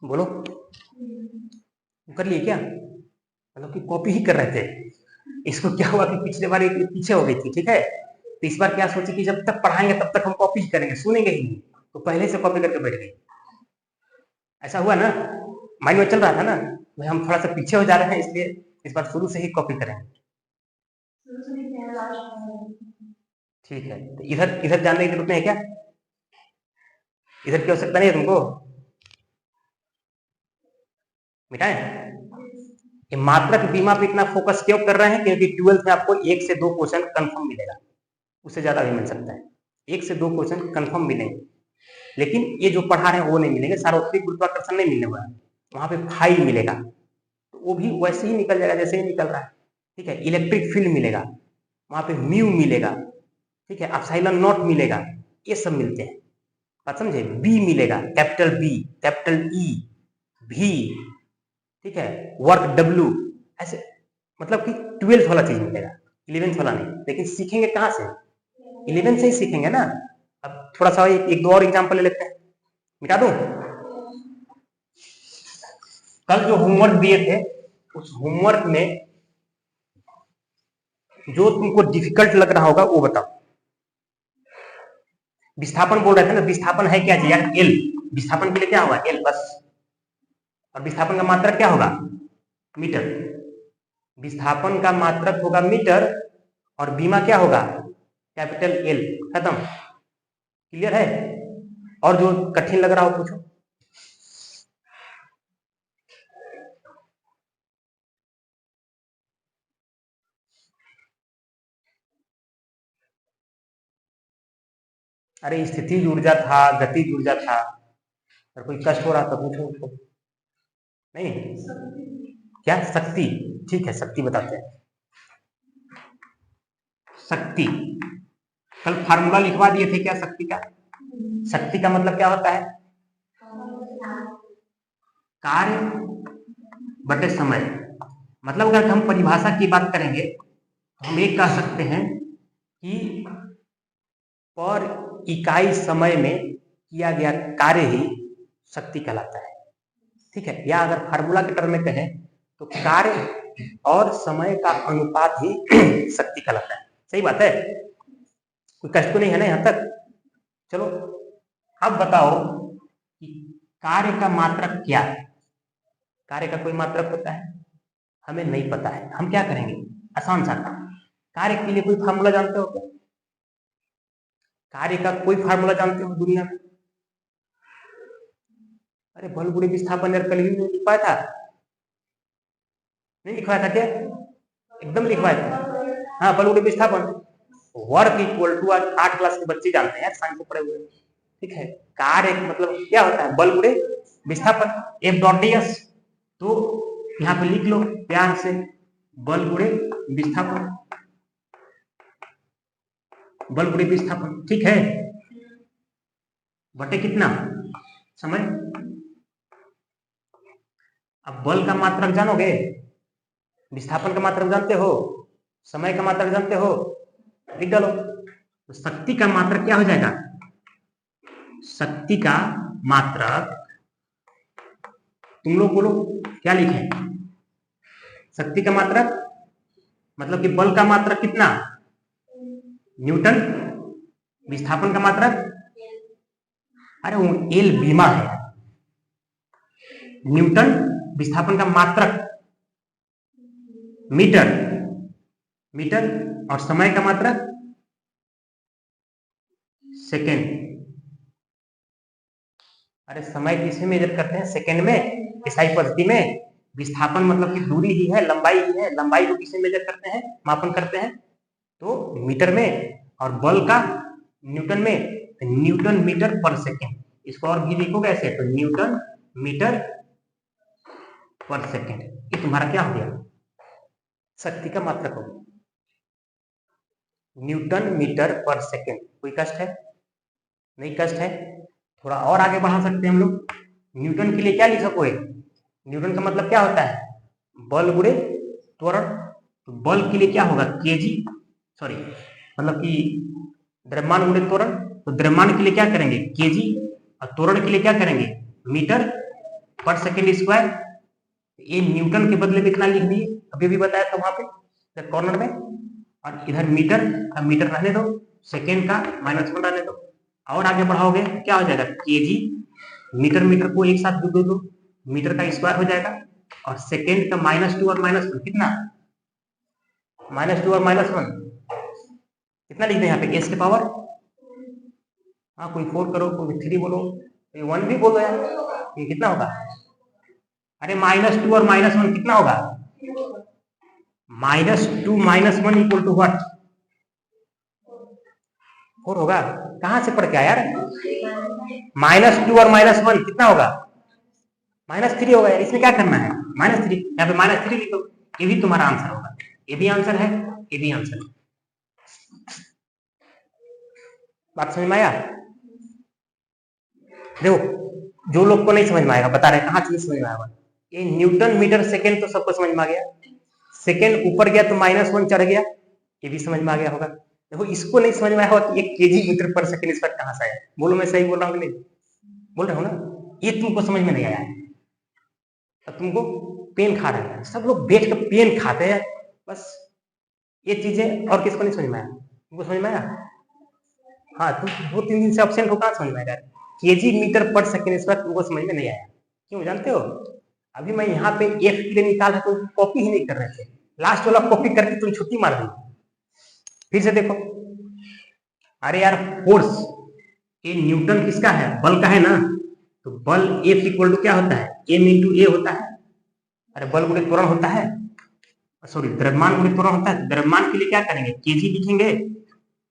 बोलो कर लिए क्या, मतलब कि कॉपी ही कर रहे थे, इसको क्या हुआ कि पिछले बार एक पीछे हो गई थी, ठीक है, तो इस बार क्या सोची कि जब तक पढ़ाएंगे तब तक हम कॉपी ही करेंगे, सुनेंगे ही नहीं, तो पहले से कॉपी करके बैठ गई, ऐसा हुआ ना, माइंड में चल रहा था ना, भाई हम थोड़ा सा पीछे हो जा रहे हैं, इसलिए इस बार शुरू से ही कॉपी करेंगे, ठीक है। तो इधर इधर जानने की जरूरत नहीं है क्या, इधर की आवश्यकता नहीं है तुमको, मिटाए। ये मात्रक बीमा पे इतना फोकस क्यों कर रहे हैं, क्योंकि 12th में आपको 1 से 2 क्वेश्चन कंफर्म मिलेगा, उससे ज्यादा भी मिल सकता है, 1 से 2 क्वेश्चन कंफर्म मिलेंगे, लेकिन ये जो पढ़ा रहे हैं वो नहीं मिलेंगे, सार्वत्रिक गुरुत्वाकर्षण नहीं मिलने वाला, वहां पे फाई मिलेगा, तो वो भी वैसे ही निकल जाएगा जैसे ही निकल रहा है, ठीक है। इलेक्ट्रिक फील्ड मिलेगा, वहां पे म्यू मिलेगा, ठीक है, एप्सिलॉन नॉट मिलेगा, ये सब मिलते हैं, बात समझे। बी मिलेगा, कैपिटल बी, कैपिटल ई, भी, ठीक है, वर्क डब्ल्यू, ऐसे मतलब कि 12th वाला चीज मिलेगा, 11th वाला नहीं। लेकिन सीखेंगे कहाँ से? 11th से ही सीखेंगे ना। अब थोड़ा सा एक दो और एग्जांपल ले लेते हैं, मिटा दूं। कल जो होमवर्क दिए थे उस होमवर्क में जो तुमको डिफिकल्ट लग रहा होगा वो बताओ। विस्थापन बोल रहे थे ना, विस्थापन है क्या यार? एल। विस्थापन के लिए क्या होगा? एल बस। और विस्थापन का मात्रक क्या होगा? मीटर। विस्थापन का मात्रक होगा मीटर और बीमा क्या होगा? Capital L. खत्म। क्लियर है? और जो कठिन लग रहा हो पूछो। अरे स्थितिज ऊर्जा था, गतिज ऊर्जा था, अगर कोई कष्ट हो रहा था पूछो उसको। नहीं क्या? शक्ति। ठीक है, शक्ति बताते हैं। शक्ति कल फार्मूला लिखवा दिए थे क्या शक्ति का? शक्ति का मतलब क्या होता है? कार्य बटे समय। मतलब अगर हम परिभाषा की बात करेंगे तो हम एक कह सकते हैं कि पर इकाई समय में किया गया कार्य ही शक्ति कहलाता है, ठीक है। या अगर फार्मूला के टर्म में कहें तो कार्य और समय का अनुपात ही शक्ति कहलाता है। सही बात है, कोई कष्ट तो नहीं है ना यहां तक? चलो अब बताओ कि कार्य का मात्रक क्या है? कार्य का कोई मात्रक होता है? हमें नहीं पता है, हम क्या करेंगे? आसान सा काम। कार्य के लिए कोई फार्मूला जानते हो क्या? कार्य का कोई फार्मूला जानते हो दुनिया में? अरे बल गुणे विस्थापन यार कल ही नहीं लिखवाया था? नहीं लिखवाया था क्या? एकदम लिखवाया था। हाँ, बल गुणे विस्थापन। वर्क इक्वल टू 8 क्लास के बच्चे जानते हैं यार, साइंस में पढ़े हुए, ठीक है। कार्य मतलब क्या होता है? बल गुणे विस्थापन, एफ डॉट डी एस। तो यहाँ पे लिख लो प्यार से, बल गुणे विस्थापन, बल गुणे विस्थापन, ठीक है। बटे कितना? समय। अब बल का मात्रक जानोगे, विस्थापन का मात्रक जानते हो, समय का मात्रक जानते हो, लिख डालो। तो शक्ति का मात्रक क्या हो जाएगा? शक्ति का मात्रक, तुम लोग बोलो क्या लिखें? शक्ति का मात्रक मतलब कि बल का मात्रक कितना? न्यूटन। विस्थापन का मात्रक, अरे वो एल बीमा है। न्यूटन। विस्थापन का मात्रक मीटर, मीटर। और समय का मात्रक सेकेंड। अरे समय किसे मेजर करते हैं? सेकेंड में, ईसाई पद्धति में। विस्थापन मतलब कि दूरी ही है, लंबाई ही है। लंबाई को किसे मेजर करते हैं, मापन करते हैं? तो मीटर में। और बल का न्यूटन में, न्यूटन मीटर पर सेकेंड। इसको और भी लिखो कैसे? तो न्यूटन मीटर पर सेकेंड। ये तुम्हारा क्या हो गया? शक्ति का मात्रक हो गया, न्यूटन मीटर पर सेकेंड। कोई कष्ट है? नहीं कष्ट है। थोड़ा और आगे बढ़ा सकते हैं हम लोग। न्यूटन के लिए क्या लिख सकोगे? न्यूटन का मतलब क्या होता है? बल गुणे त्वरण। तो बल के लिए क्या होगा? केजी, सॉरी मतलब कि द्रव्यमान गुणे त्वरण। तो द्रव्यमान के लिए क्या करेंगे? केजी। और त्वरण के लिए क्या करेंगे? मीटर पर सेकेंड स्क्वायर। ये न्यूटन के बदले में इतना लिख दिए, अभी भी बताया था वहां पे कॉर्नर में। और इधर मीटर का मीटर रहने दो, सेकेंड का -1 रहने दो। और आगे बढ़ाओगे क्या हो जाएगा? केजी। मीटर मीटर को एक साथ जोड़ दो, मीटर का स्क्वायर हो जाएगा। और सेकेंड का -2 और -1 कितना? -2 और -1 कितना लिख दें यहाँ पे? एस के पावर, हाँ कोई 4 करो, कोई 3 बोलो, कोई 1 भी बोलो यार। ये कितना होगा? अरे -2 और -1 कितना होगा? -2 -1 इक्वल टू व्हाट? 4 होगा। कहां से पढ़ के आया यार? -2 और -1 कितना होगा? -3 होगा यार, इसमें क्या करना है, -3, यहाँ पे -3 लिखो, ये भी तुम्हारा आंसर होगा, ये भी आंसर है, ये भी आंसर है। बात समझ में आया? देखो, जो लोग को नहीं समझ में आएगा बता रहे कहाँ चीज समझ में आएगा, ये न्यूटन मीटर सेकेंड तो सबको समझ में आ गया, सेकेंड ऊपर गया तो -1 चढ़ गया, ये भी समझ में आ गया होगा। देखो इसको नहीं समझ में आया होगा कि ये केजी मीटर पर सेकेंड स्क्वायर कहाँ से आया, बोलो मैं सही बोल रहा हूँ कि नहीं, बोल रहे हो ना, ये तुमको समझ में नहीं आया है, अब तुमको पेन खा रहे हैं, सब लोग बैठ कर पेन खाते हैं बस, ये चीजें और किसको नहीं समझ में आया, तुमको समझ में आया? हाँ, तुम 2-3 दिन से अब्सेंट हो, कहाँ समझ में आएगा, केजी मीटर पर सेकेंड स्क्वायर तुमको समझ में नहीं आया, क्यों जानते हो? अभी मैं यहाँ पे एफ के लिए निकाल रहा, तुम कॉपी ही नहीं कर रहे थे, लास्ट वाला कॉपी करके तुम छुट्टी मार दी। फिर से देखो, अरे यार फोर्स, ये न्यूटन किसका है, बल का है ना, तो बल F इक्वल टू क्या होता है, m इंटू ए होता है, अरे बल गुणे त्वरण होता है, सॉरी द्रव्यमान गुणे त्वरण होता है, द्रव्यमान के लिए क्या करेंगे, केजी लिखेंगे,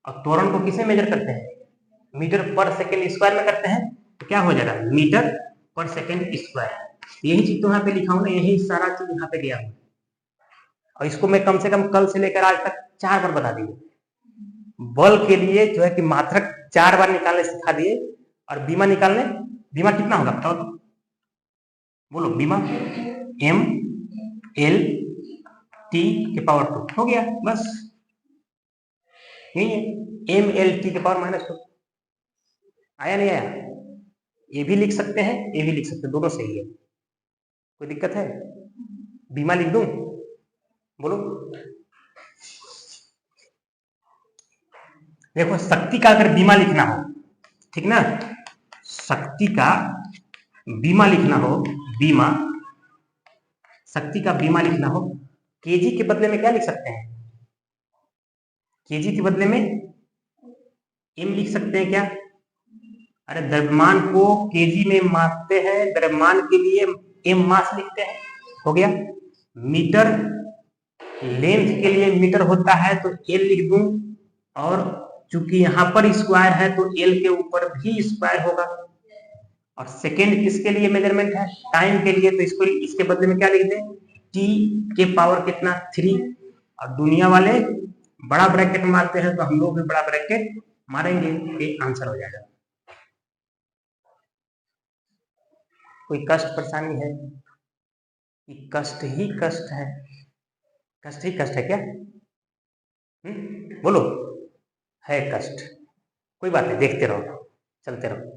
और त्वरण को किसमें मेजर करते हैं, मीटर पर सेकेंड स्क्वायर में करते हैं, तो क्या हो जाएगा मीटर पर सेकेंड स्क्वायर, यही चीज तो यहाँ पे लिखा हूं ना, यही सारा चीज यहाँ पे दिया हूं, और इसको मैं कम से कम कल से लेकर आज तक 4 बार बता दिए, बल के लिए जो है कि मात्रक 4 बार निकालने सिखा दिए, और बीमा निकालने, बीमा कितना होगा बताओ तो, बोलो बीमा m l t के पावर 2 हो गया, बस यही है, m l t के पावर -2, आया नहीं आया? ये भी लिख सकते हैं, ये भी लिख सकते हैं, दोनों सही है, कोई दिक्कत है? बीमा लिख दूं, बोलो। देखो शक्ति का अगर बीमा लिखना हो, ठीक ना, शक्ति का बीमा लिखना हो, बीमा, शक्ति का बीमा लिखना हो, केजी के बदले में क्या लिख सकते हैं, केजी के बदले में एम लिख सकते हैं क्या, अरे द्रव्यमान को केजी में मापते हैं, द्रव्यमान के लिए एम मास लिखते हैं, हो गया। मीटर लेंथ के लिए मीटर होता है तो एल लिख दूं, और चूंकि यहां पर स्क्वायर है तो एल के ऊपर भी स्क्वायर होगा, और सेकेंड किसके लिए मेजरमेंट है, टाइम के लिए, तो इसको इसके बदले में क्या लिख दें, टी के पावर कितना 3, और दुनिया वाले बड़ा ब्रैकेट मारते हैं तो हम लोग भी बड़ा ब्रैकेट मारेंगे, ये आंसर हो जाएगा। कोई कष्ट परेशानी है, कष्ट ही कष्ट है, कष्ट ही कष्ट है क्या, बोलो, है कष्ट, कोई बात नहीं, देखते रहो, चलते रहो।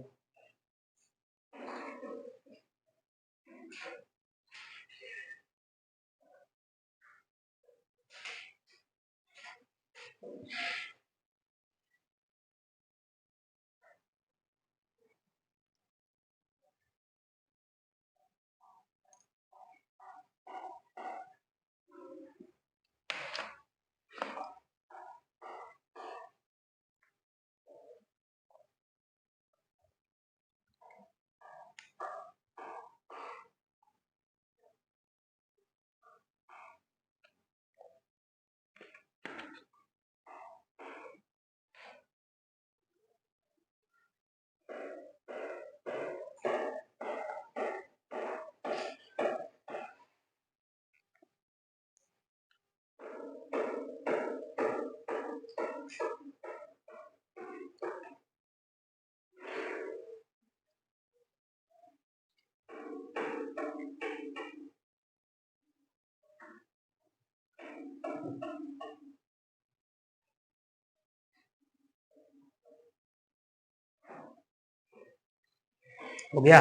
हो गया,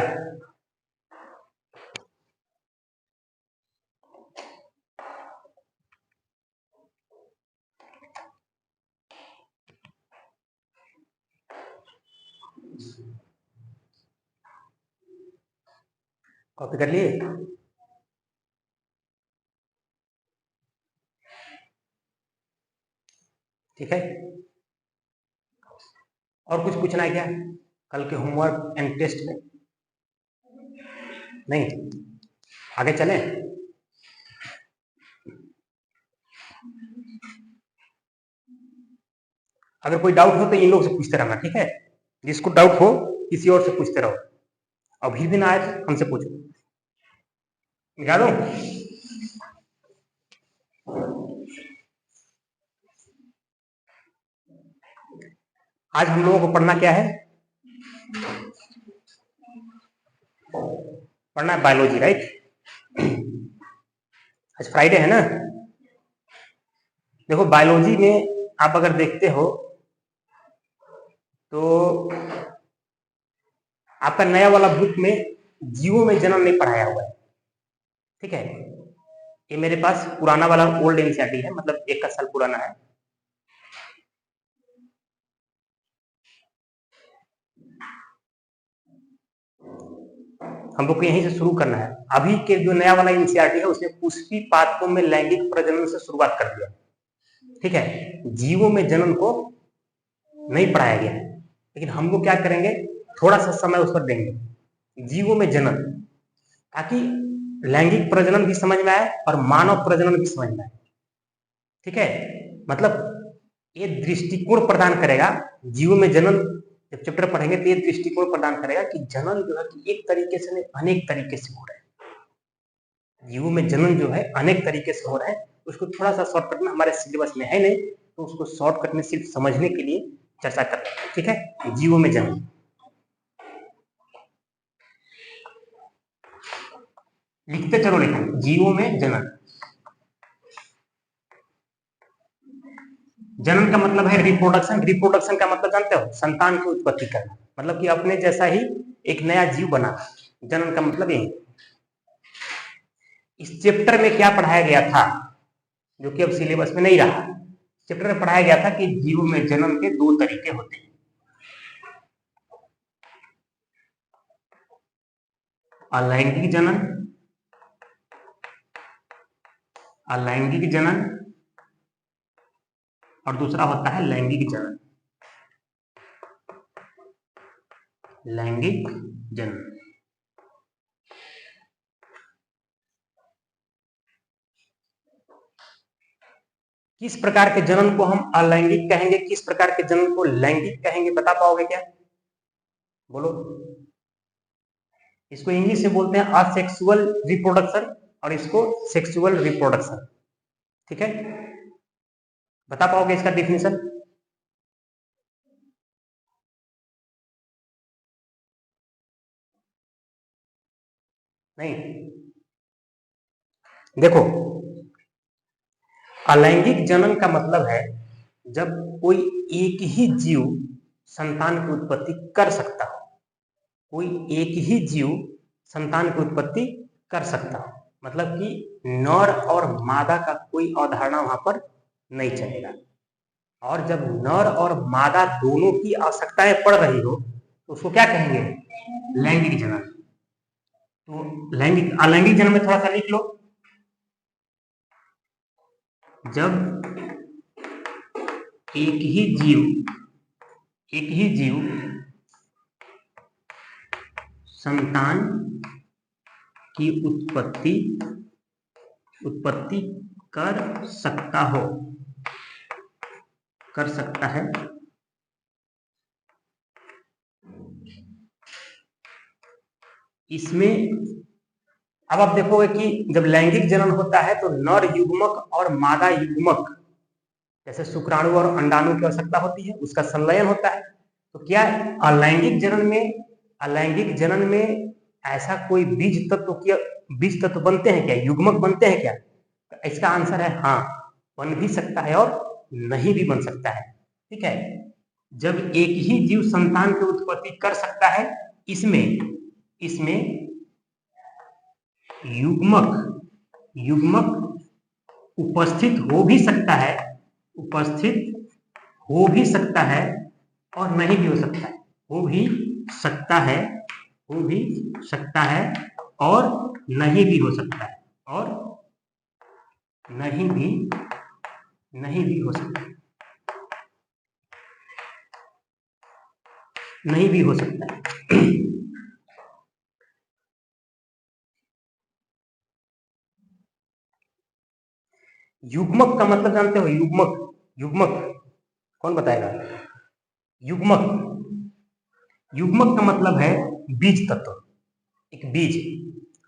कॉपी कर लिए, ठीक है, और कुछ पूछना है क्या कल के होमवर्क एंड टेस्ट में, नहीं, आगे चलें, अगर कोई डाउट हो तो इन लोग से पूछते रहना, ठीक है, जिसको डाउट हो किसी और से पूछते रहो, अभी भी ना आए हमसे पूछो। दिखा दो। आज हम लोगों को पढ़ना क्या है? पढ़ना है बायोलॉजी, राइट? आज फ्राइडे है ना। देखो बायोलॉजी में आप अगर देखते हो तो आपका नया वाला बुक में जीवों में जन्म नहीं पढ़ाया हुआ है, ठीक है? ये मेरे पास पुराना वाला ओल्ड एनसीईआरटी है, मतलब 1 साल पुराना है। हमको यहीं से शुरू करना है। अभी के जो नया वाला एनसीईआरटी है उसने पुष्पी पादपों में लैंगिक प्रजनन से शुरुआत कर दिया, ठीक है? जीवों में जन्म को नहीं पढ़ाया गया है, लेकिन हमको क्या करेंगे, थोड़ा सा समय उस पर देंगे जीवों में जन्म, ताकि लैंगिक प्रजनन भी समझ में आए और मानव प्रजनन भी समझ में आए, ठीक है? मतलब ये दृष्टिकोण प्रदान करेगा जीवों में जन्म। जब चैप्टर पढ़ेंगे तो ये दृष्टिकोण प्रदान करेगा कि जन्म जो है कि एक तरीके से नहीं अनेक तरीके से हो रहा है। जीवों में जन्म जो है अनेक तरीके से हो रहा है। उसको थोड़ा सा शॉर्टकट में, हमारे सिलेबस में है नहीं तो उसको शॉर्टकट में सिर्फ समझने के लिए चर्चा कर रहे हैं, ठीक है? जीवों में जन्म, लिखते चलो, लिखो जीवों में जन्म। जन्म का मतलब है रिप्रोडक्शन। रिप्रोडक्शन का मतलब जानते हो? संतान की उत्पत्ति करना, मतलब कि अपने जैसा ही एक नया जीव बना। जन्म का मतलब यही। इस चैप्टर में क्या पढ़ाया गया था जो कि अब सिलेबस में नहीं रहा? चैप्टर में पढ़ाया गया था कि जीव में जन्म के 2 तरीके होते हैं। अलैंगिक जनन, अलैंगिक जनन, और दूसरा होता है लैंगिक जनन। लैंगिक जनन किस प्रकार के जनन को हम अलैंगिक कहेंगे, किस प्रकार के जनन को लैंगिक कहेंगे, बता पाओगे क्या? बोलो। इसको इंग्लिश से बोलते हैं असेक्सुअल रिप्रोडक्शन और इसको सेक्सुअल रिप्रोडक्शन, ठीक है? बता पाओगे इसका डेफिनेशन? नहीं। देखो, अलैंगिक जनन का मतलब है जब कोई एक ही जीव संतान की उत्पत्ति कर सकता हो। कोई एक ही जीव संतान की उत्पत्ति कर सकता हो, मतलब कि नर और मादा का कोई अवधारणा वहां पर नहीं चलेगा। और जब नर और मादा दोनों की आवश्यकताएं पड़ रही हो तो उसको क्या कहेंगे? लैंगिक जनन। तो लैंगिक अलैंगिक जनन में थोड़ा सा लिख लो। जब एक ही जीव संतान की उत्पत्ति कर सकता है, इसमें अब आप देखोगे कि जब लैंगिक जनन होता है तो नर युग्मक और मादा युग्मक, जैसे शुक्राणु और अंडाणु की आवश्यकता होती है, उसका संलयन होता है। तो क्या अलैंगिक जनन में ऐसा कोई बीज तत्व बनते हैं क्या, युग्मक बनते हैं क्या? तो इसका आंसर है हाँ, बन भी सकता है और नहीं भी बन सकता है, ठीक है? जब एक ही जीव संतान की उत्पत्ति कर सकता है, इसमें युग्मक उपस्थित हो भी सकता है और नहीं भी हो सकता है। हो भी सकता है और नहीं भी हो सकता है, और नहीं भी हो सकता है, नहीं भी हो सकता है। युग्मक का मतलब जानते हो? युग्मक कौन बताएगा? युग्मक का मतलब है बीज तत्व। एक बीज,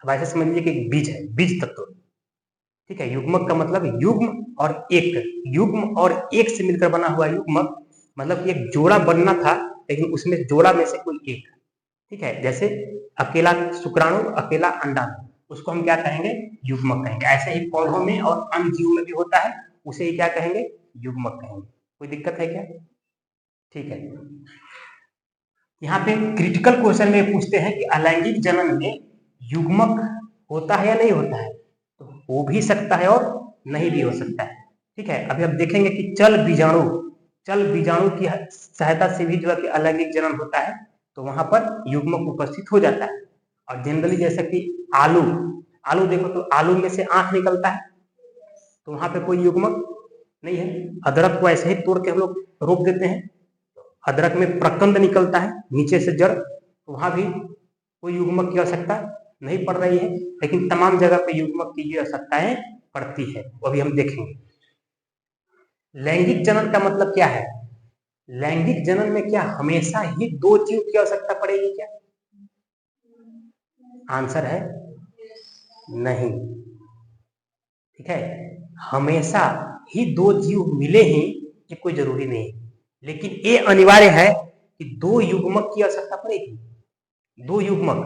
अब ऐसे समझ लीजिए कि एक बीज है, बीज तत्व, ठीक है। युग्मक का मतलब युग्म और एक, युग्म और एक से मिलकर बना हुआ युग्मक, मतलब एक जोड़ा बनना था लेकिन उसमें जोड़ा में से कोई एक, ठीक है। जैसे अकेला शुक्राणु, अकेला अंडाणु, उसको हम क्या कहेंगे? युग्मक कहेंगे। ऐसे ही पौधों में और अन्य जीवों में भी होता है, उसे ही क्या कहेंगे? युग्मक कहेंगे। कोई दिक्कत है क्या? ठीक है। यहाँ पे क्रिटिकल क्वेश्चन में पूछते हैं कि अलैंगिक जनन में युग्मक होता है या नहीं होता है? तो हो भी सकता है और नहीं भी हो सकता है, ठीक है। अभी हम देखेंगे कि चल बीजाणु की सहायता से भी जो है कि अलैंगिक जनन होता है, तो वहां पर युग्मक उपस्थित हो जाता है। और जनरली जैसे कि आलू देखो तो आलू में से आंख निकलता है, तो वहां पे कोई युग्मक नहीं है। अदरक को ऐसे ही तोड़ के हम लोग रोप देते हैं, अदरक में प्रकंद निकलता है नीचे से जड़, तो वहां भी कोई युग्मक की आवश्यकता नहीं पड़ रही है, लेकिन तमाम जगह पे युग्मक की आवश्यकताएं पड़ती है, वो अभी हम देखेंगे। लैंगिक जनन का मतलब क्या है? लैंगिक जनन में क्या हमेशा ही दो जीव की आवश्यकता पड़ेगी क्या? आंसर है नहीं, ठीक है। हमेशा ही दो जीव मिले ही ये कोई जरूरी नहीं, लेकिन ये अनिवार्य है कि दो युग्मक की आवश्यकता पड़ेगी। दो युग्मक,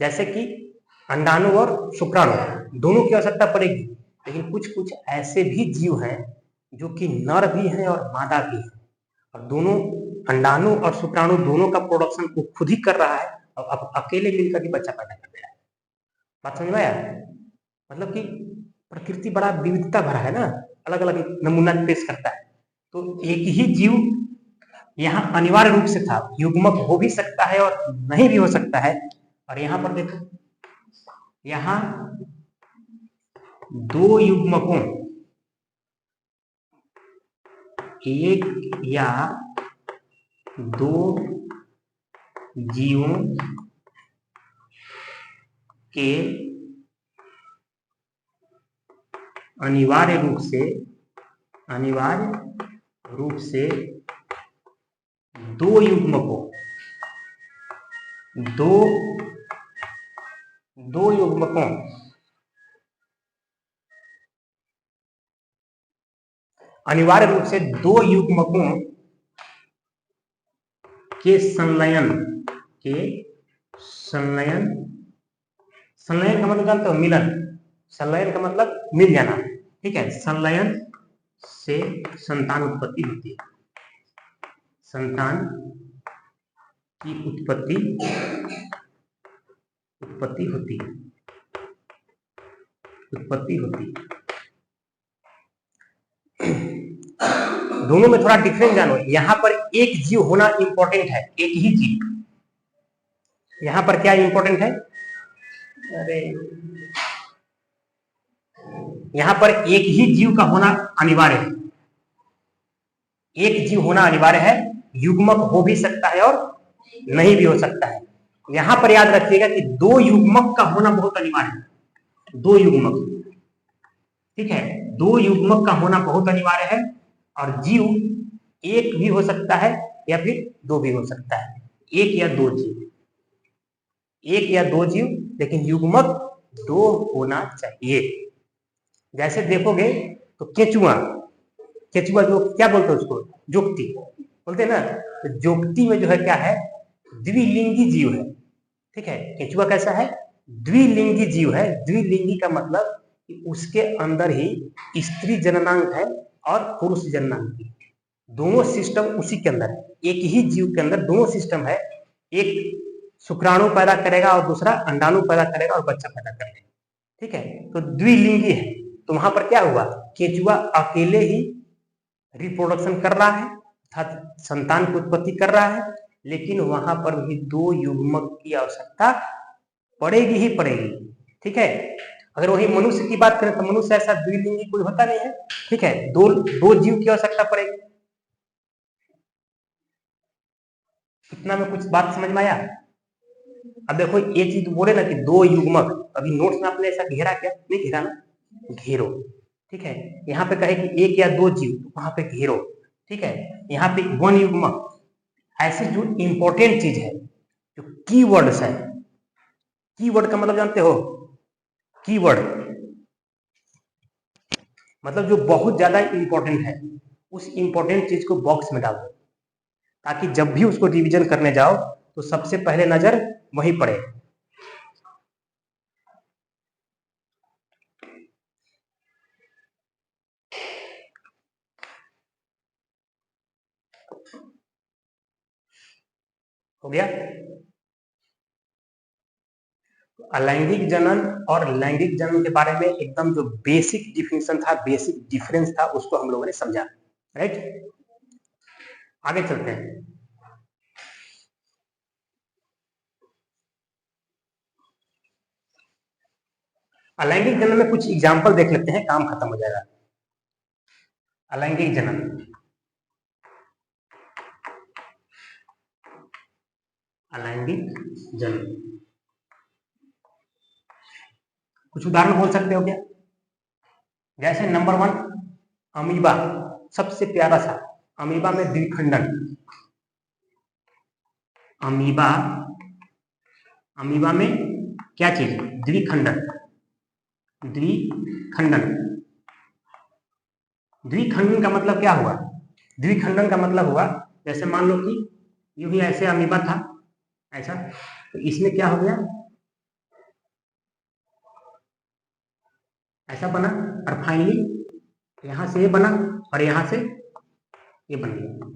जैसे कि अंडाणु और शुक्राणु दोनों की आवश्यकता पड़ेगी, लेकिन कुछ कुछ ऐसे भी जीव हैं जो कि नर भी हैं और मादा भी हैं, और दोनों अंडाणु और शुक्राणु दोनों का प्रोडक्शन को खुद ही कर रहा है, और अब अकेले मिलकर ही बच्चा पैदा कर रहा है। बात समझ में आया? मतलब कि प्रकृति बड़ा विविधता भरा है ना, अलग अलग नमूना पेश करता है। तो एक ही जीव यहाँ अनिवार्य रूप से था, युग्मक हो भी सकता है और नहीं भी हो सकता है। और यहाँ पर देखो, यहाँ दो युग्मकों, एक या दो जीवों के अनिवार्य रूप से दो युग्मकों अनिवार्य रूप से दो युग्मकों के संलयन का मतलब जानते हो? मिलन। संलयन का मतलब मिल जाना, ठीक है। संलयन से संतान उत्पत्ति होती है, संतान की उत्पत्ति होती है। दोनों में थोड़ा डिफरेंस जानो। यहां पर एक जीव होना इंपॉर्टेंट है, एक ही जीव। यहां पर क्या इंपॉर्टेंट है? अरे यहां पर एक ही जीव का होना अनिवार्य है, एक जीव होना अनिवार्य है। युग्मक हो भी सकता है और नहीं भी हो सकता है। यहां पर याद रखिएगा कि दो युग्मक का होना बहुत अनिवार्य है। दो युग्मक, ठीक है, दो युग्मक का होना बहुत अनिवार्य है। और जीव एक भी हो सकता है या फिर दो भी हो सकता है, एक या दो जीव, लेकिन युग्मक दो होना चाहिए। जैसे देखोगे तो केचुआ जो क्या बोलते हैं उसको, जोगती बोलते हैं ना, तो जोगती में जो है क्या है? द्विलिंगी जीव है, ठीक है। केचुआ कैसा है? द्विलिंगी जीव है। द्विलिंगी का मतलब कि उसके अंदर ही स्त्री जननांग है और पुरुष जननांग है, दोनों सिस्टम उसी के अंदर है। एक ही जीव के अंदर दोनों सिस्टम है, एक शुक्राणु पैदा करेगा और दूसरा अंडाणु पैदा करेगा और बच्चा पैदा करेगा, ठीक है। तो द्विलिंगी है, तो वहां पर क्या हुआ? केचुआ अकेले ही रिप्रोडक्शन कर रहा है अर्थात संतान की उत्पत्ति कर रहा है, लेकिन वहां पर भी दो युग्मक की आवश्यकता पड़ेगी ही पड़ेगी, ठीक है। अगर वही मनुष्य की बात करें तो मनुष्य ऐसा द्विलिंगी कोई होता नहीं है, ठीक है। दो जीव की आवश्यकता पड़ेगी। इतना में कुछ बात समझ में आया? अब देखो ये चीज बोले ना कि दो युग्मक, अभी नोट्स में आपने ऐसा घेरा क्या? नहीं घेरा ना, घेरो, ठीक है। यहाँ पे कहे कि एक या दो जीव, तो वहां पे घेरो, ठीक है। यहाँ पे वन युग्मक, ऐसे जो इंपॉर्टेंट चीज है, जो कीवर्ड्स है। कीवर्ड का मतलब जानते हो? कीवर्ड मतलब जो बहुत ज्यादा इंपॉर्टेंट है, उस इंपॉर्टेंट चीज को बॉक्स में डाल दो, ताकि जब भी उसको रिवीजन करने जाओ तो सबसे पहले नजर वहीं पड़े। हो गया। अलैंगिक जनन और लैंगिक जनन के बारे में एकदम जो बेसिक डिफिनेशन था, बेसिक डिफरेंस था, उसको हम लोगों ने समझा। राइट, आगे चलते हैं। अलैंगिक जनन में कुछ एग्जाम्पल देख लेते हैं, काम खत्म हो जाएगा। अलैंगिक जनन, अलैंगिक जनन कुछ उदाहरण बोल सकते हो क्या? जैसे नंबर 1 अमीबा, सबसे प्यारा सा अमीबा में द्विखंडन। अमीबा, अमीबा में क्या चीज? द्विखंडन। द्विखंडन, द्विखंडन का मतलब क्या हुआ? द्विखंडन का मतलब हुआ जैसे मान लो कि यूं ही ऐसे अमीबा था ऐसा, तो इसमें क्या हो गया, ऐसा बना और फाइनली यहां से ये बना और यहां से ये बन गया।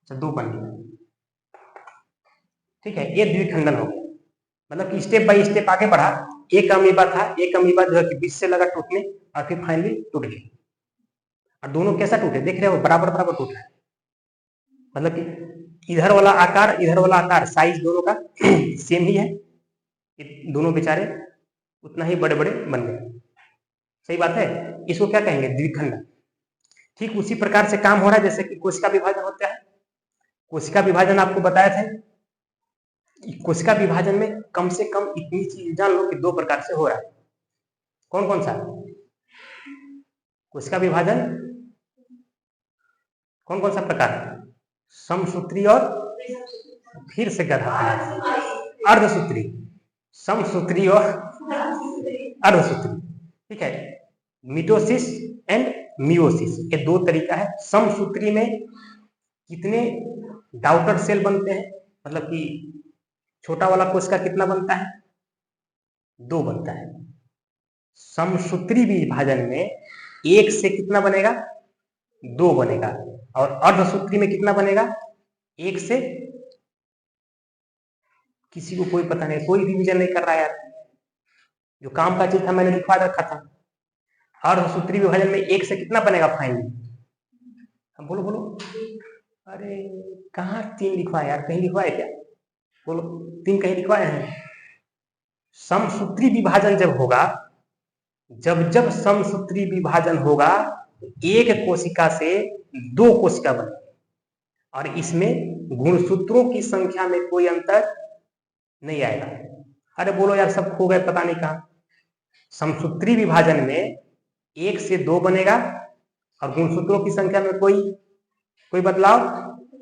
अच्छा, 2 बन गया। ठीक है, ये द्विखंडन हो गया। मतलब कि स्टेप बाय स्टेप आगे बढ़ा। एक अमीबा था, एक अमीबा जो है कि बीच से लगा टूटने और फिर फाइनली टूट गया। और दोनों कैसा टूटे देख रहे हो, बराबर बराबर टूट रहा है। मतलब कि इधर वाला आकार, इधर वाला आकार, साइज दोनों का सेम ही है। दोनों बेचारे उतना ही बड़े बड़े बन गए। सही बात है, इसको क्या कहेंगे? द्विखंडन। ठीक उसी प्रकार से काम हो रहा है जैसे कि कोशिका विभाजन होता है। कोशिका विभाजन आपको बताया था, कोशिका विभाजन में कम से कम इतनी चीज जान लो कि 2 प्रकार से हो रहा है। कौन कौन सा? कोशिका विभाजन कौन कौन सा प्रकार? समसूत्री और फिर से गधा, अर्धसूत्री। समसूत्री और अर्धसूत्री। ठीक है, मिटोसिस एंड मियोसिस, ये 2 तरीका है। समसूत्री में कितने डॉटर सेल बनते हैं, मतलब कि छोटा वाला कोशिका कितना बनता है? 2 बनता है। समसूत्री विभाजन में 1 से कितना बनेगा? 2 बनेगा। और अर्धसूत्री में कितना बनेगा? 1 से, किसी को कोई पता नहीं, कोई रिवीजन नहीं कर रहा है यार। जो काम का चीज था मैंने लिखवा रखा था। अर्धसूत्री विभाजन में 1 से कितना बनेगा फाइनली? बोलो बोलो। अरे कहाँ 3 लिखवाए यार, कहीं लिखवाए क्या? बोलो, 3 कहीं लिखवाए हैं? समसूत्री विभाजन जब होगा, जब जब समसूत्री विभाजन होगा तो एक कोशिका से 2 कोशिका बनेगी और इसमें गुणसूत्रों की संख्या में कोई अंतर नहीं आएगा। अरे बोलो यार, सब खो गए पता नहीं कहां। समसूत्री विभाजन में 1 से 2 बनेगा और गुणसूत्रों की संख्या में कोई बदलाव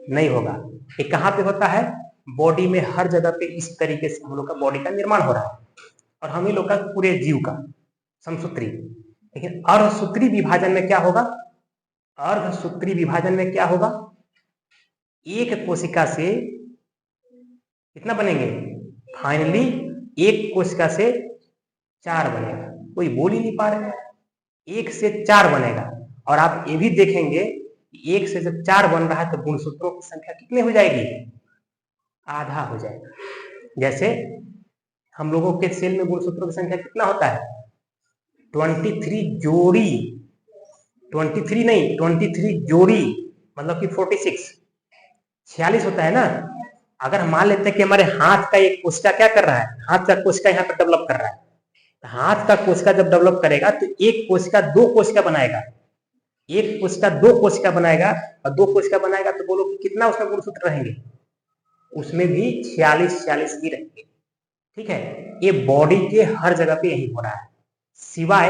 नहीं होगा। ये कहां पे होता है? बॉडी में हर जगह पे इस तरीके से हम लोग का बॉडी का निर्माण हो रहा है और हम ही लोग का पूरे जीव का समसूत्री। लेकिन अर्धसूत्री विभाजन में क्या होगा? अर्धसूत्री विभाजन में क्या होगा? एक कोशिका से कितना बनेंगे? फाइनली एक कोशिका से 4 बनेगा। कोई बोल ही नहीं पा रहे हैं। 1 से 4 बनेगा और आप ये भी देखेंगे कि 1 से जब 4 बन रहा है तो गुणसूत्रों की संख्या कितनी हो जाएगी? आधा हो जाएगा। जैसे हम लोगों के सेल में गुणसूत्रों की संख्या कितना होता है? 23 जोड़ी, 23 नहीं, 23 जोड़ी, मतलब कि 46, 46 होता है ना। अगर हम मान लेते हैं कि हमारे हाथ का एक कोशिका क्या कर रहा है, हाथ का कोशिका यहाँ पर डेवलप कर रहा है, तो हाथ का कोशिका जब डेवलप करेगा तो एक कोशिका 2 कोशिका बनाएगा, एक कोशिका 2 कोशिका बनाएगा और 2 कोशिका बनाएगा तो बोलो कि कितना उसमें गुणसूत्र रहेंगे? उसमें भी 46 ही रहेंगे। ठीक है, ये बॉडी के हर जगह पे यही हो रहा है, सिवाय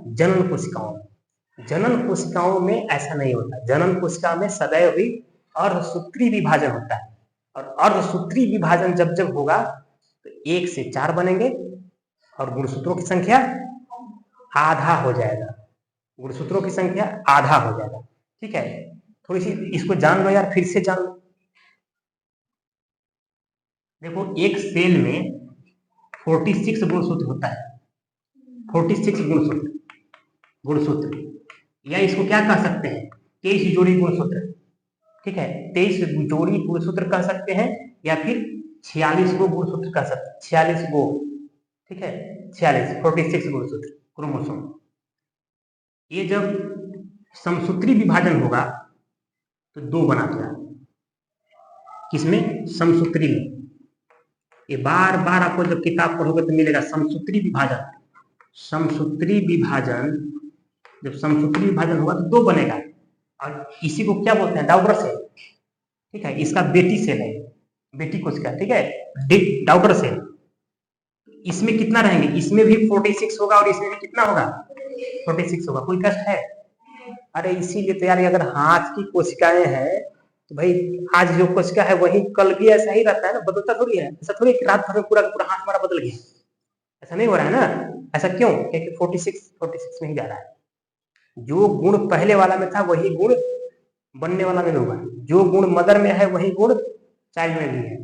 जनन कोशिकाओं में। जनन कोशिकाओं में ऐसा नहीं होता। जनन कोशिका में सदैव ही अर्धसूत्री विभाजन होता है। और अर्धसूत्री विभाजन जब जब होगा तो 1 से 4 बनेंगे और गुणसूत्रों की संख्या आधा हो जाएगा, गुणसूत्रों की संख्या आधा हो जाएगा। ठीक है, थोड़ी सी इसको जान लो यार, फिर से जान लो। देखो एक सेल में 46 गुणसूत्र होता है, 46 गुणसूत्र या इसको क्या कह सकते हैं, 23 जोड़ी गुणसूत्र। ठीक है, 23 जोड़ी गुणसूत्र कह सकते हैं या फिर 46 गो गुणसूत्र कह सकते हैं, 46 गो। ठीक है, 46 गुणसूत्र क्रोमोसोम। ये जब समसूत्री विभाजन होगा तो 2 बना दिया, किसमें, समसूत्री में। ये बार बार आपको जब किताब पढ़ोगे तो मिलेगा समसूत्री विभाजन। समसूत्री विभाजन, जब समसूत्री विभाजन होगा तो 2 बनेगा और इसी को क्या बोलते हैं, डाउटर सेल। ठीक है, इसका बेटी सेल है, बेटी कोशिका। ठीक है, डाउटर सेल। इसमें कितना रहेंगे, इसमें भी 46 होगा और इसमें भी कितना होगा, 46 होगा। कोई कष्ट है? अरे इसीलिए तो यार, अगर हाथ की कोशिकाएं हैं तो भाई आज जो कोशिका है वही कल भी ऐसा ही रहता है ना, बदलता थोड़ी है। ऐसा थोड़ी रात भर में पूरा पूरा हाथ हमारा बदल गया, ऐसा नहीं हो रहा है ना। ऐसा क्यों? क्योंकि 46 में ही जा रहा है। जो गुण पहले वाला में था वही गुण बनने वाला में होगा, जो गुण मदर में है वही गुण चाइल्ड में भी है,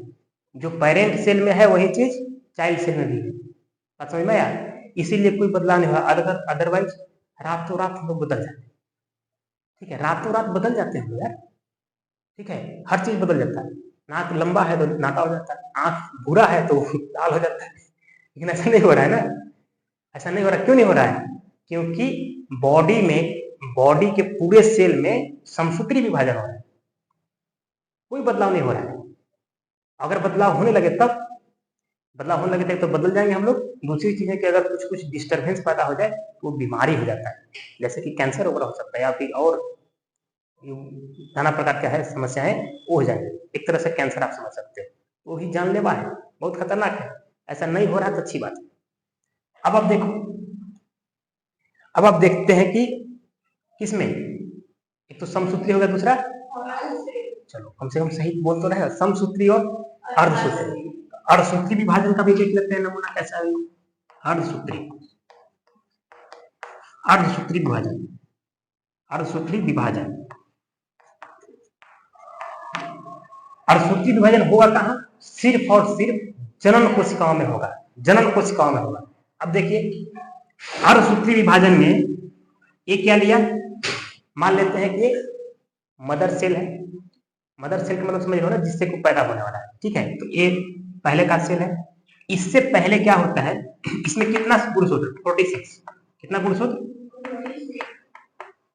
जो पेरेंट सेल में है वही चीज चाइल्ड सेल में भी है। बात समझ में आया? इसीलिए कोई बदलाव नहीं हुआ। अदरवाइज रातों रात हम लोग बदल जाते हैं। ठीक है, रातों रात बदल जाते हैं हम लोग यार। ठीक है, हर चीज बदल जाता है। नाक लंबा है तो नाटा हो जाता है, आंख भूरा है तो लाल हो जाता है। लेकिन ऐसा नहीं हो रहा है ना, ऐसा नहीं हो रहा। क्यों नहीं हो रहा है? क्योंकि बॉडी के पूरे सेल में समसूत्री विभाजन हो रहा है, कोई बदलाव नहीं हो रहा है। अगर बदलाव होने लगे तब तो बदल जाएंगे हम लोग। दूसरी चीजें कि अगर कुछ डिस्टर्बेंस पैदा हो जाए तो बीमारी हो जाता है, जैसे कि कैंसर वगैरह हो सकता है या फिर और नाना प्रकार का है समस्याएं वो हो जाएंगे। एक तरह से कैंसर आप समझ सकते हो, वो ही जानलेवा है, बहुत खतरनाक है। ऐसा नहीं हो रहा तो अच्छी बात है। अब आप देखो, अब आप देखते हैं कि किसमें, एक तो समसूत्री हो गया, दूसरा चलो कम से कम सही बोल तो रहे, समसूत्री और अर्धसूत्री। अर्धसूत्री विभाजन का भी देख लेते हैं नमूना कैसा है। अर्धसूत्री अर्धसूत्री विभाजन, अर्धसूत्री विभाजन। अर्धसूत्री विभाजन होगा कहां? सिर्फ और सिर्फ जनन कोशिकाओं में होगा, जनन कोशिकाओं में होगा। अब देखिए अर्धसूत्री विभाजन में ये क्या लिया, मान लेते हैं कि मदर सेल है। मदर सेल का मतलब समझ लो ना, जिससे को पैदा होने वाला है। ठीक है, तो ये पहले का सेल है। इससे पहले क्या होता है, इसमें कितना गुणसूत्र, 46। कितना गुणसूत्र?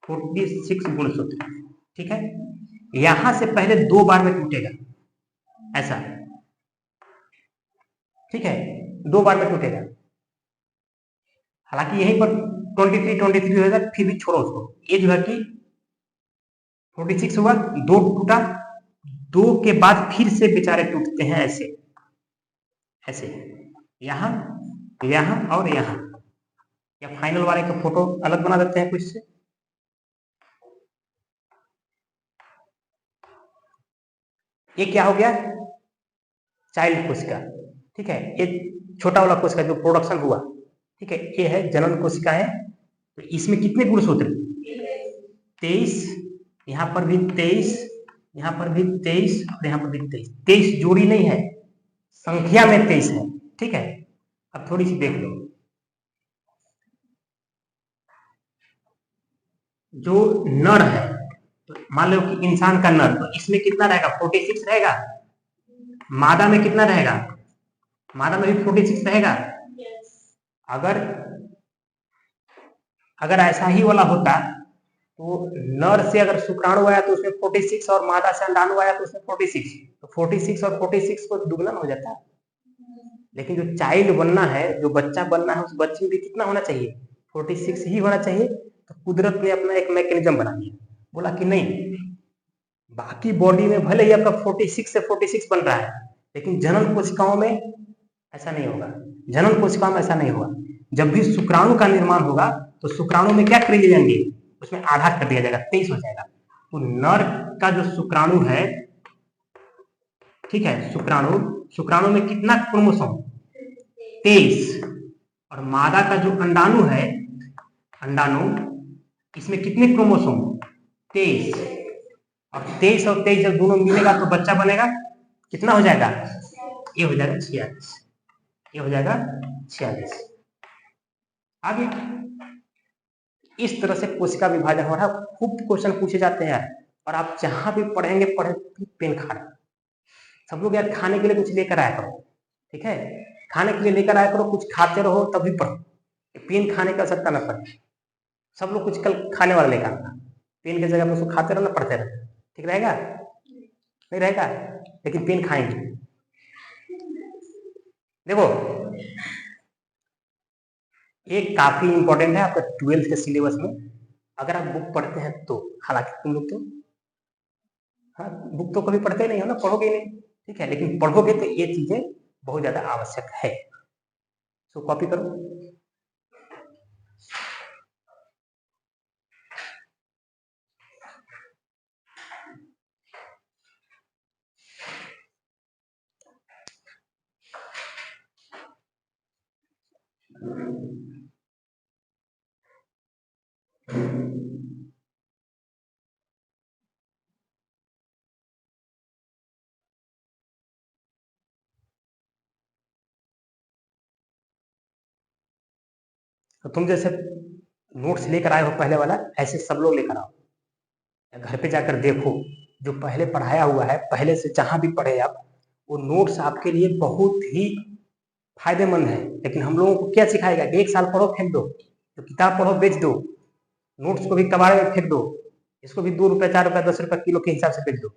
46 गुणसूत्र। ठीक है, यहां से पहले 2 बार में टूटेगा, ऐसा। ठीक है, 2 बार में टूटेगा। हालांकि यहीं पर 23 होगा, फिर भी छोड़ो उसको। ये जो है कि 46 हुआ, 2 टूटा, 2 के बाद फिर से बेचारे टूटते हैं ऐसे ऐसे, यहां यहां और यहां। या फाइनल वाले का फोटो अलग बना देते हैं कुछ से। ये क्या हो गया, चाइल्ड कोशिका। ठीक है, ये छोटा वाला कोशिका जो प्रोडक्शन हुआ। ठीक है, ये है जनन कोशिका है। तो इसमें कितने गुणसूत्र, 23, यहां पर भी 23, यहां पर भी 23 और यहां पर भी 23। 23 जोड़ी नहीं है, संख्या में 23 है। ठीक है, अब थोड़ी सी देख लो, जो नर है, तो मान लो कि इंसान का नर, तो इसमें कितना रहेगा, 46 रहेगा। मादा में कितना रहेगा, मादा में भी 46 रहेगा। अगर अगर ऐसा ही वाला होता तो नर से अगर शुक्राणु आया तो उसमें 46 और मादा से अंडाणु आया तो उसमें 46, तो 46 और 46 को दुगना हो जाता है। लेकिन जो चाइल्ड बनना है, जो बच्चा बनना है, उस बच्चे में भी कितना होना चाहिए, 46 ही होना चाहिए। तो कुदरत ने अपना एक मैकेनिज्म बना दिया, बोला कि नहीं, बाकी बॉडी में भले ही आपका 46 से 46 बन रहा है, लेकिन जनन कोशिकाओं में ऐसा नहीं होगा। जनन कोशिकाओं में ऐसा नहीं होगा। जब भी शुक्राणु का निर्माण होगा तो शुक्राणु में क्या कर लिए जाएंगे, उसमें आधा कर दिया जाएगा, 23 हो जाएगा। तो नर का जो शुक्राणु है, ठीक है। शुक्राणु में कितना क्रोमोसोम? 23। और मादा का जो अंडाणु है, अंडाणु, इसमें कितने क्रोमोसोम? 23। और 23 और 23 जब दोनों मिलेगा तो बच्चा बनेगा, कितना हो जाएगा? ये हो जाएगा 46। ये हो जाएगा 46। आगे इस तरह से कोशिका विभाजन हो रहा है। खूब क्वेश्चन पूछे जाते हैं और आप जहां भी पढ़ेंगे पेन खाना। सब लोग यार खाने के लिए कुछ लेकर आया करो, ठीक है? खाने के लिए लेकर आया करो, कुछ खाते रहो तभी पढ़ो, पेन खाने का असर ना पड़े। सब लोग कुछ कल खाने वाला लेकर आना, पेन की जगह पर उसको खाते रहो ना, पढ़ते रहो, ठीक रहेगा? नहीं रहेगा, लेकिन पेन खाएंगे। देखो एक काफी इंपॉर्टेंट है आपका 12th के सिलेबस में, अगर आप बुक पढ़ते हैं तो, हालांकि तुम लोग तो हाँ बुक तो कभी पढ़ते नहीं हो ना, पढ़ोगे नहीं, ठीक है, लेकिन पढ़ोगे तो ये चीजें बहुत ज्यादा आवश्यक है। सो कॉपी करो। तो तुम जैसे नोट्स लेकर आए हो पहले वाला, ऐसे सब लोग लेकर आओ, घर पे जाकर देखो जो पहले पढ़ाया हुआ है, पहले से जहां भी पढ़े आप, वो नोट्स आपके लिए बहुत ही फायदेमंद है। लेकिन हम लोगों को क्या सिखाएगा कि 1 साल पढ़ो फेंक दो, तो किताब पढ़ो बेच दो, नोट्स को भी कबाड़े में फेंक दो, इसको भी 2 रुपए 4 रुपए 10 रुपए किलो के हिसाब से बेच दो।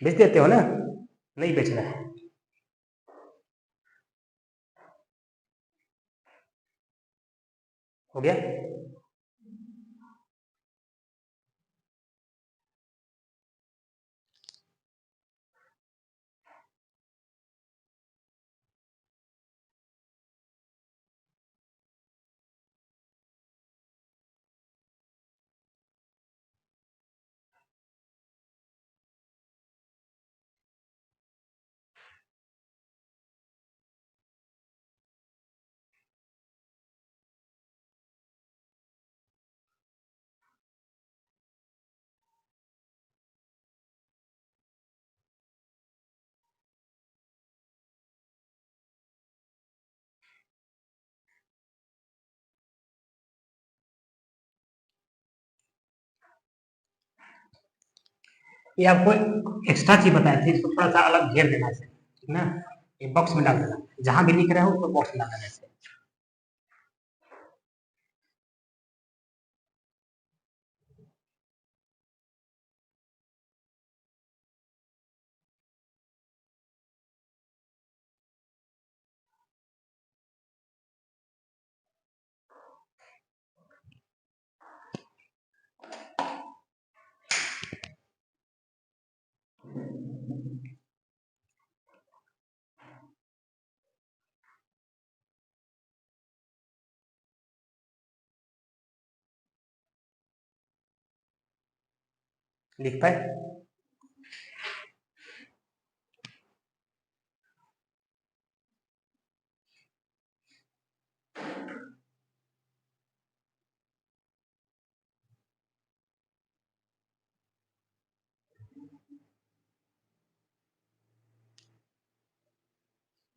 बेच देते हो ना? नहीं बेचना है। हो गया? ये आपको एक्स्ट्रा चीज बताया था, इसको थोड़ा सा अलग घेर देना है, ठीक ना? ये बॉक्स में डाल देना, जहां भी लिख रहे हो उसको बॉक्स में डाल देना। लिख पाए?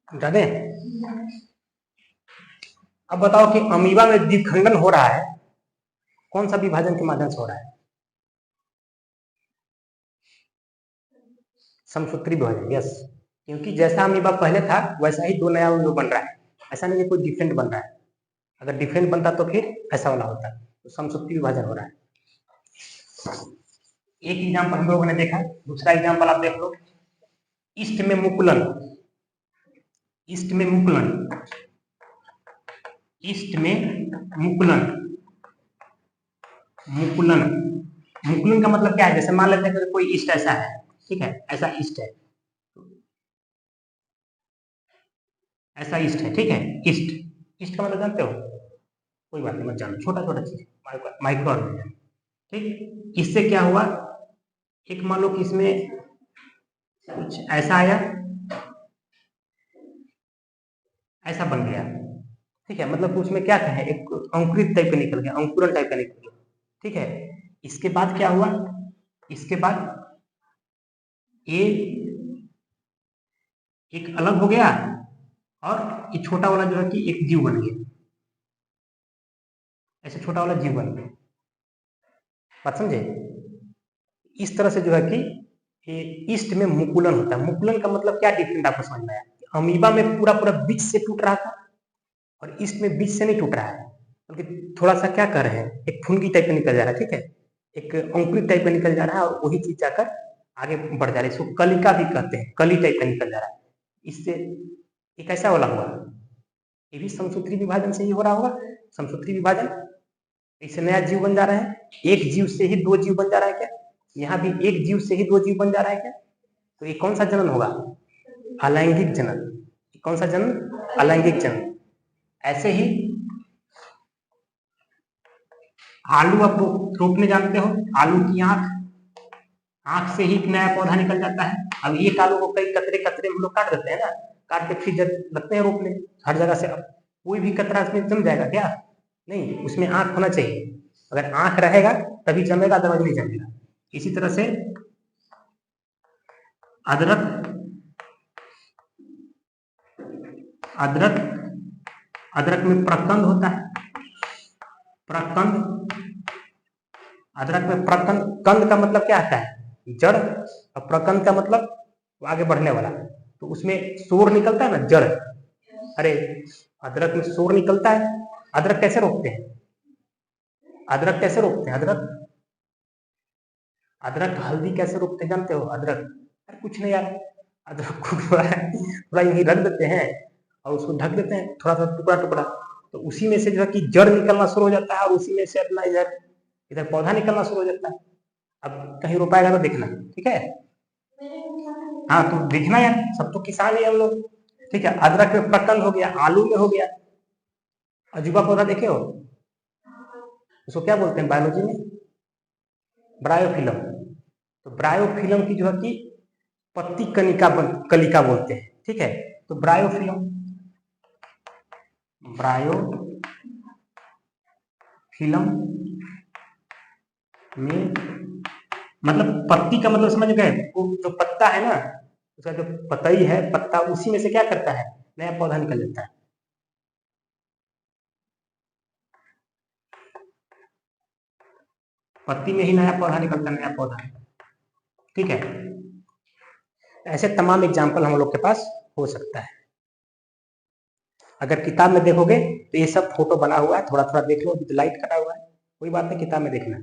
जाने? अब बताओ कि अमीबा में द्विखंडन हो रहा है, कौन सा विभाजन के माध्यम से हो रहा है? समसूत्री विभाजन, यस। क्योंकि जैसा अमीबा पहले था वैसा ही 2 नया अमीबा बन रहा है, ऐसा नहीं है कोई डिफरेंट बन रहा है। अगर डिफरेंट बनता तो फिर ऐसा वाला होता। तो समसूत्री विभाजन हो रहा है। एक एग्जाम्पल हम लोगों ने देखा, दूसरा एग्जाम्पल आप देख लो। ईस्ट में मुकुलन, ईस्ट में मुकुलन, ईस्ट में मुकुलन, मुकुलन, मुकुलन का मतलब क्या है? जैसे मान लेते हैं कि कोई ईस्ट ऐसा है, ठीक है, ऐसा ईस्ट है, ऐसा ईस्ट है, ठीक है, ईस्ट, ईस्ट का मतलब जानते हो? कोई बात नहीं, मत जानो, छोटा छोटा चीज, माइक्रो ऑर्गेनिज्म, ठीक। इससे क्या हुआ? एक मान लो कि इसमें कुछ ऐसा आया, ऐसा बन गया, ठीक है। मतलब उसमें क्या कहें, एक अंकुरित टाइप का निकल गया, अंकुरन टाइप का निकल गया, ठीक है। इसके बाद क्या हुआ, इसके बाद ये एक अलग हो गया और ये छोटा वाला जो है कि एक जीव बन गया, ऐसे छोटा वाला जीव बन गया। बात समझे? इस तरह से जो है कि ईस्ट में मुकुलन होता है। मुकुलन का मतलब क्या डिफरेंट आपको समझ में आया? अमीबा में पूरा पूरा बीच से टूट रहा था और ईस्ट में बीच से नहीं टूट रहा है, बल्कि थोड़ा सा क्या कर रहे हैं, एक फुनगी टाइप का निकल जा रहा है, ठीक है, एक अंकुरित टाइप का निकल जा रहा है और वही चीज जाकर आगे बढ़ जा रही है। इसको कलिका भी कहते हैं, कली टाइप का निकल जा रहा है। इससे एक ऐसा वाला हुआ, ये भी समसूत्री विभाजन से ही हो रहा होगा, समसूत्री विभाजन। इससे नया जीव बन जा रहा है, एक जीव से ही दो जीव बन जा रहा है क्या? यहाँ भी एक जीव से ही दो जीव बन जा रहा है क्या? तो ये कौन सा जनन होगा? अलैंगिक जनन। कौन सा जनन? अलैंगिक जनन। ऐसे ही आलू आप रोपने जानते हो, आलू की आंख से ही एक नया पौधा निकल जाता है। अब एक आलू को कई कतरे कतरे हम लोग काट देते हैं ना, काट के फिर जब लगते हैं रोपने हर जगह से, अब कोई भी कतरा इसमें जम जाएगा क्या? नहीं, उसमें आंख होना चाहिए। अगर आंख रहेगा तभी जमेगा, अदरवाइज नहीं जमेगा। इसी तरह से अदरक, अदरक अदरक में प्रकंद होता है, प्रकंद। अदरक में प्रकंद, कंद का मतलब क्या आता है? जड़, और प्रकंद का मतलब आगे बढ़ने वाला। तो उसमें शोर निकलता है ना, जड़। अरे अदरक में शोर निकलता है। अदरक कैसे रोकते हैं? अदरक कैसे रोकते हैं? अदरक, अदरक हल्दी कैसे रोकते हैं जानते हो? अदरक, अरे कुछ नहीं यार, अदरक को थोड़ा यही रख देते हैं और उसको ढक देते हैं थोड़ा सा टुकड़ा टुकड़ा, तो उसी में से जो है कि जड़ निकलना शुरू हो जाता है और उसी में से अपना इधर इधर पौधा निकलना शुरू हो जाता है। अब कहीं रोपाएगा तो देखना, ठीक है? हाँ तो देखना यार, सब तो किसान ही हम लोग, ठीक है। अदरक में प्रकंद हो गया, आलू में हो गया। अजूबा पौधा देखे हो? उसको क्या बोलते हैं बायोलॉजी में? ब्रायोफिलम। तो ब्रायोफिलम की जो है कि पत्ती कनिका कलिका बोलते हैं, ठीक है। तो ब्रायोफिलम, ब्रायोफिलम में मतलब पत्ती का मतलब समझ गए? वो जो पत्ता है ना, उसका जो पतई है, पत्ता, उसी में से क्या करता है, नया पौधा निकल जाता है। पत्ती में ही नया पौधा निकलता है, नया पौधा, ठीक है। ऐसे तमाम एग्जाम्पल हम लोग के पास हो सकता है। अगर किताब में देखोगे तो ये सब फोटो बना हुआ है, थोड़ा थोड़ा देख लो, लाइट कटा हुआ है, कोई बात नहीं, किताब में देखना।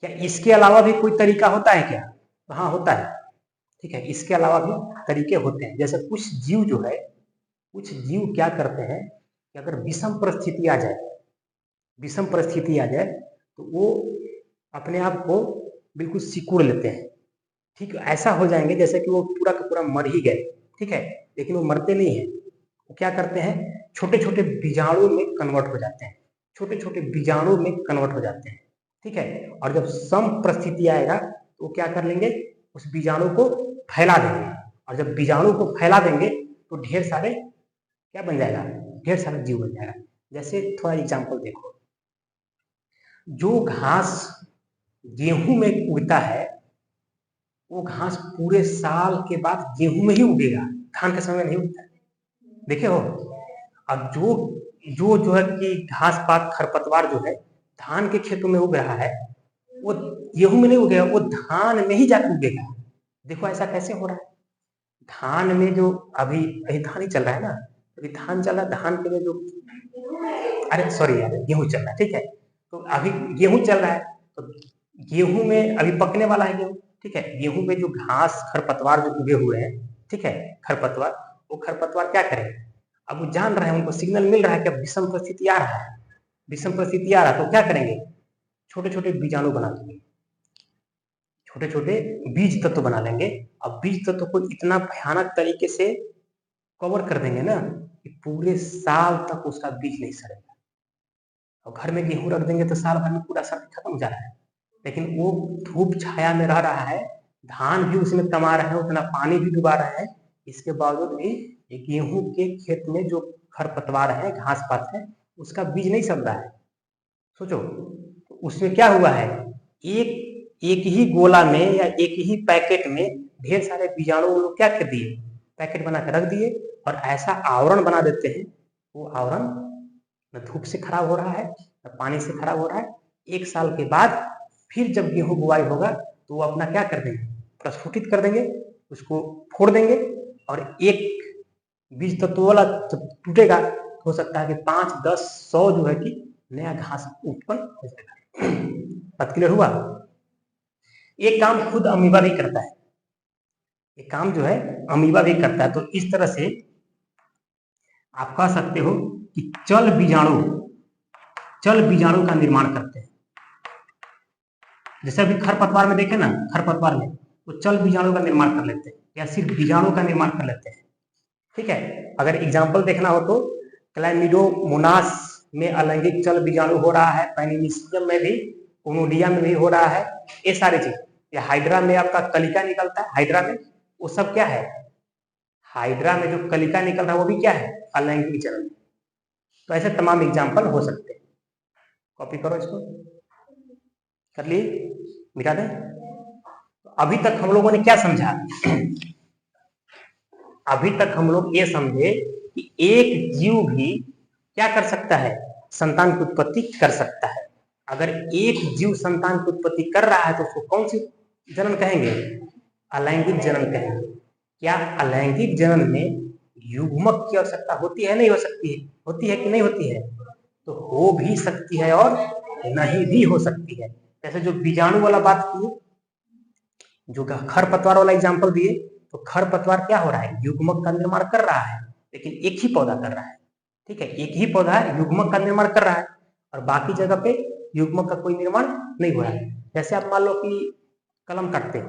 क्या इसके अलावा भी कोई तरीका होता है क्या? तो हाँ होता है, ठीक है। इसके अलावा भी तरीके होते हैं। जैसे कुछ जीव जो है, कुछ जीव क्या करते हैं कि अगर विषम परिस्थिति आ जाए, विषम परिस्थिति आ जाए तो वो अपने आप को बिल्कुल सिकुड़ लेते हैं, ठीक है। ऐसा हो जाएंगे जैसे कि वो पूरा का पूरा मर ही गए, ठीक है। लेकिन वो मरते नहीं है, वो क्या करते हैं, छोटे छोटे बीजाणु में कन्वर्ट हो जाते हैं, छोटे छोटे बीजाणु में कन्वर्ट हो जाते हैं, ठीक है। और जब सम परिस्थिति आएगा तो क्या कर लेंगे, उस बीजाणु को फैला देंगे, और जब बीजाणु को फैला देंगे तो ढेर सारे क्या बन जाएगा, ढेर सारा जीव बन जाएगा। जैसे थोड़ा एग्जाम्पल देखो, जो घास गेहूं में उगता है, वो घास पूरे साल के बाद गेहूं में ही उगेगा, धान के समय नहीं उगता, देखे हो? अब जो जो जो है कि घास पात खरपतवार जो है धान के खेतों में उग रहा है, वो गेहूं में नहीं उगेगा, वो धान में ही जाकर उगेगा। देखो ऐसा कैसे हो रहा है? धान में जो अभी अभी धान ही चल रहा है ना, अभी धान चल रहा है, धान के में जो, अरे सॉरी यार, गेहूं चल रहा है, ठीक है। तो अभी गेहूं चल रहा है, तो गेहूं में अभी पकने वाला है गेहूं, ठीक है। गेहूं में जो घास खरपतवार जो उगे हुए हैं, ठीक है, खरपतवार, वो खरपतवार क्या करें, अब वो जान रहे हैं, उनको सिग्नल मिल रहा है कि अब विषम परिस्थिति आ रहा है, विषम परिस्थिति आ रहा है, तो क्या करेंगे, छोटे छोटे बीजाणु बना देंगे, छोटे छोटे बीज तत्व बना लेंगे। अब बीज तत्व को इतना भयानक तरीके से कवर कर देंगे ना कि पूरे साल तक उसका बीज नहीं सड़ेगा। और घर में गेहूं रख देंगे तो साल भर में पूरा सर्दी खत्म हो जा रहा है, लेकिन वो धूप छाया में रह रहा है धान भी उसमें कमा रहे हैं, उतना पानी भी डुबा रहे हैं, इसके बावजूद भी गेहूं के खेत में जो खरपतवार है, घास पात है, उसका बीज नहीं चल रहा है। सोचो उसमें क्या हुआ है, एक ही गोला में या एक ही पैकेट में ढेर सारे बीजाणु लोग क्या कर दिए, पैकेट बना कर रख दिए और ऐसा आवरण बना देते हैं, वो आवरण न धूप से खराब हो रहा है न पानी से खराब हो रहा है। 1 साल के बाद फिर जब गेहूं बुआई होगा तो वो अपना क्या कर देंगे, प्रस्फुटित कर देंगे, उसको फोड़ देंगे और एक बीज तत्व वाला जब टूटेगा हो सकता है कि 5, 10, 100 जो है कि नया घास उत्पन्न हो जाएगा। बात क्लियर हुआ? ये काम खुद अमीबा भी करता है, ये काम जो है अमीबा भी करता है। तो इस तरह से आप कह सकते हो कि चल बीजाणु का निर्माण करते हैं। जैसे अभी खरपतवार में देखे ना, खरपतवार में तो चल बीजाणु का निर्माण कर लेते हैं या सिर्फ बीजाणु का निर्माण कर लेते हैं। ठीक है, अगर एग्जाम्पल देखना हो तो क्लैमिडोमोनास में अलैंगिक चल बीजाणु हो रहा है, पैनिमिसियम में भी, ओनोडिया में भी हो रहा है, ये सारी चीज। या हाइड्रा में आपका कलिका निकलता है, हाइड्रा में वो सब क्या है, हाइड्रा में जो कलिका निकल रहा है वो भी क्या है, अलैंगिक चरण। तो ऐसे तमाम एग्जाम्पल हो सकते हैं। कॉपी करो इसको, कर लिए, मिटा दें। तो अभी तक हम लोगों ने क्या समझा, अभी तक हम लोग ये समझे कि एक जीव भी क्या कर सकता है, संतान की उत्पत्ति कर सकता है। अगर एक जीव संतान की उत्पत्ति कर रहा है तो उसको कौन सी जनन कहेंगे, अलैंगिक जनन कहेंगे। क्या अलैंगिक जनन में युग्मक की आवश्यकता होती है, नहीं हो सकती है, होती है कि नहीं होती है? तो हो भी सकती है और नहीं भी हो सकती है। जैसे जो बीजाणु वाला बात की, जो खरपतवार वाला एग्जाम्पल दिए, तो खरपतवार क्या हो रहा है, युग्मक का निर्माण कर रहा है, लेकिन एक ही पौधा कर रहा है। ठीक है, एक ही पौधा युग्मक का निर्माण कर रहा है और बाकी जगह पे युग्मक का कोई निर्माण नहीं हो रहा है। जैसे आप मान लो कि कलम काटते हो,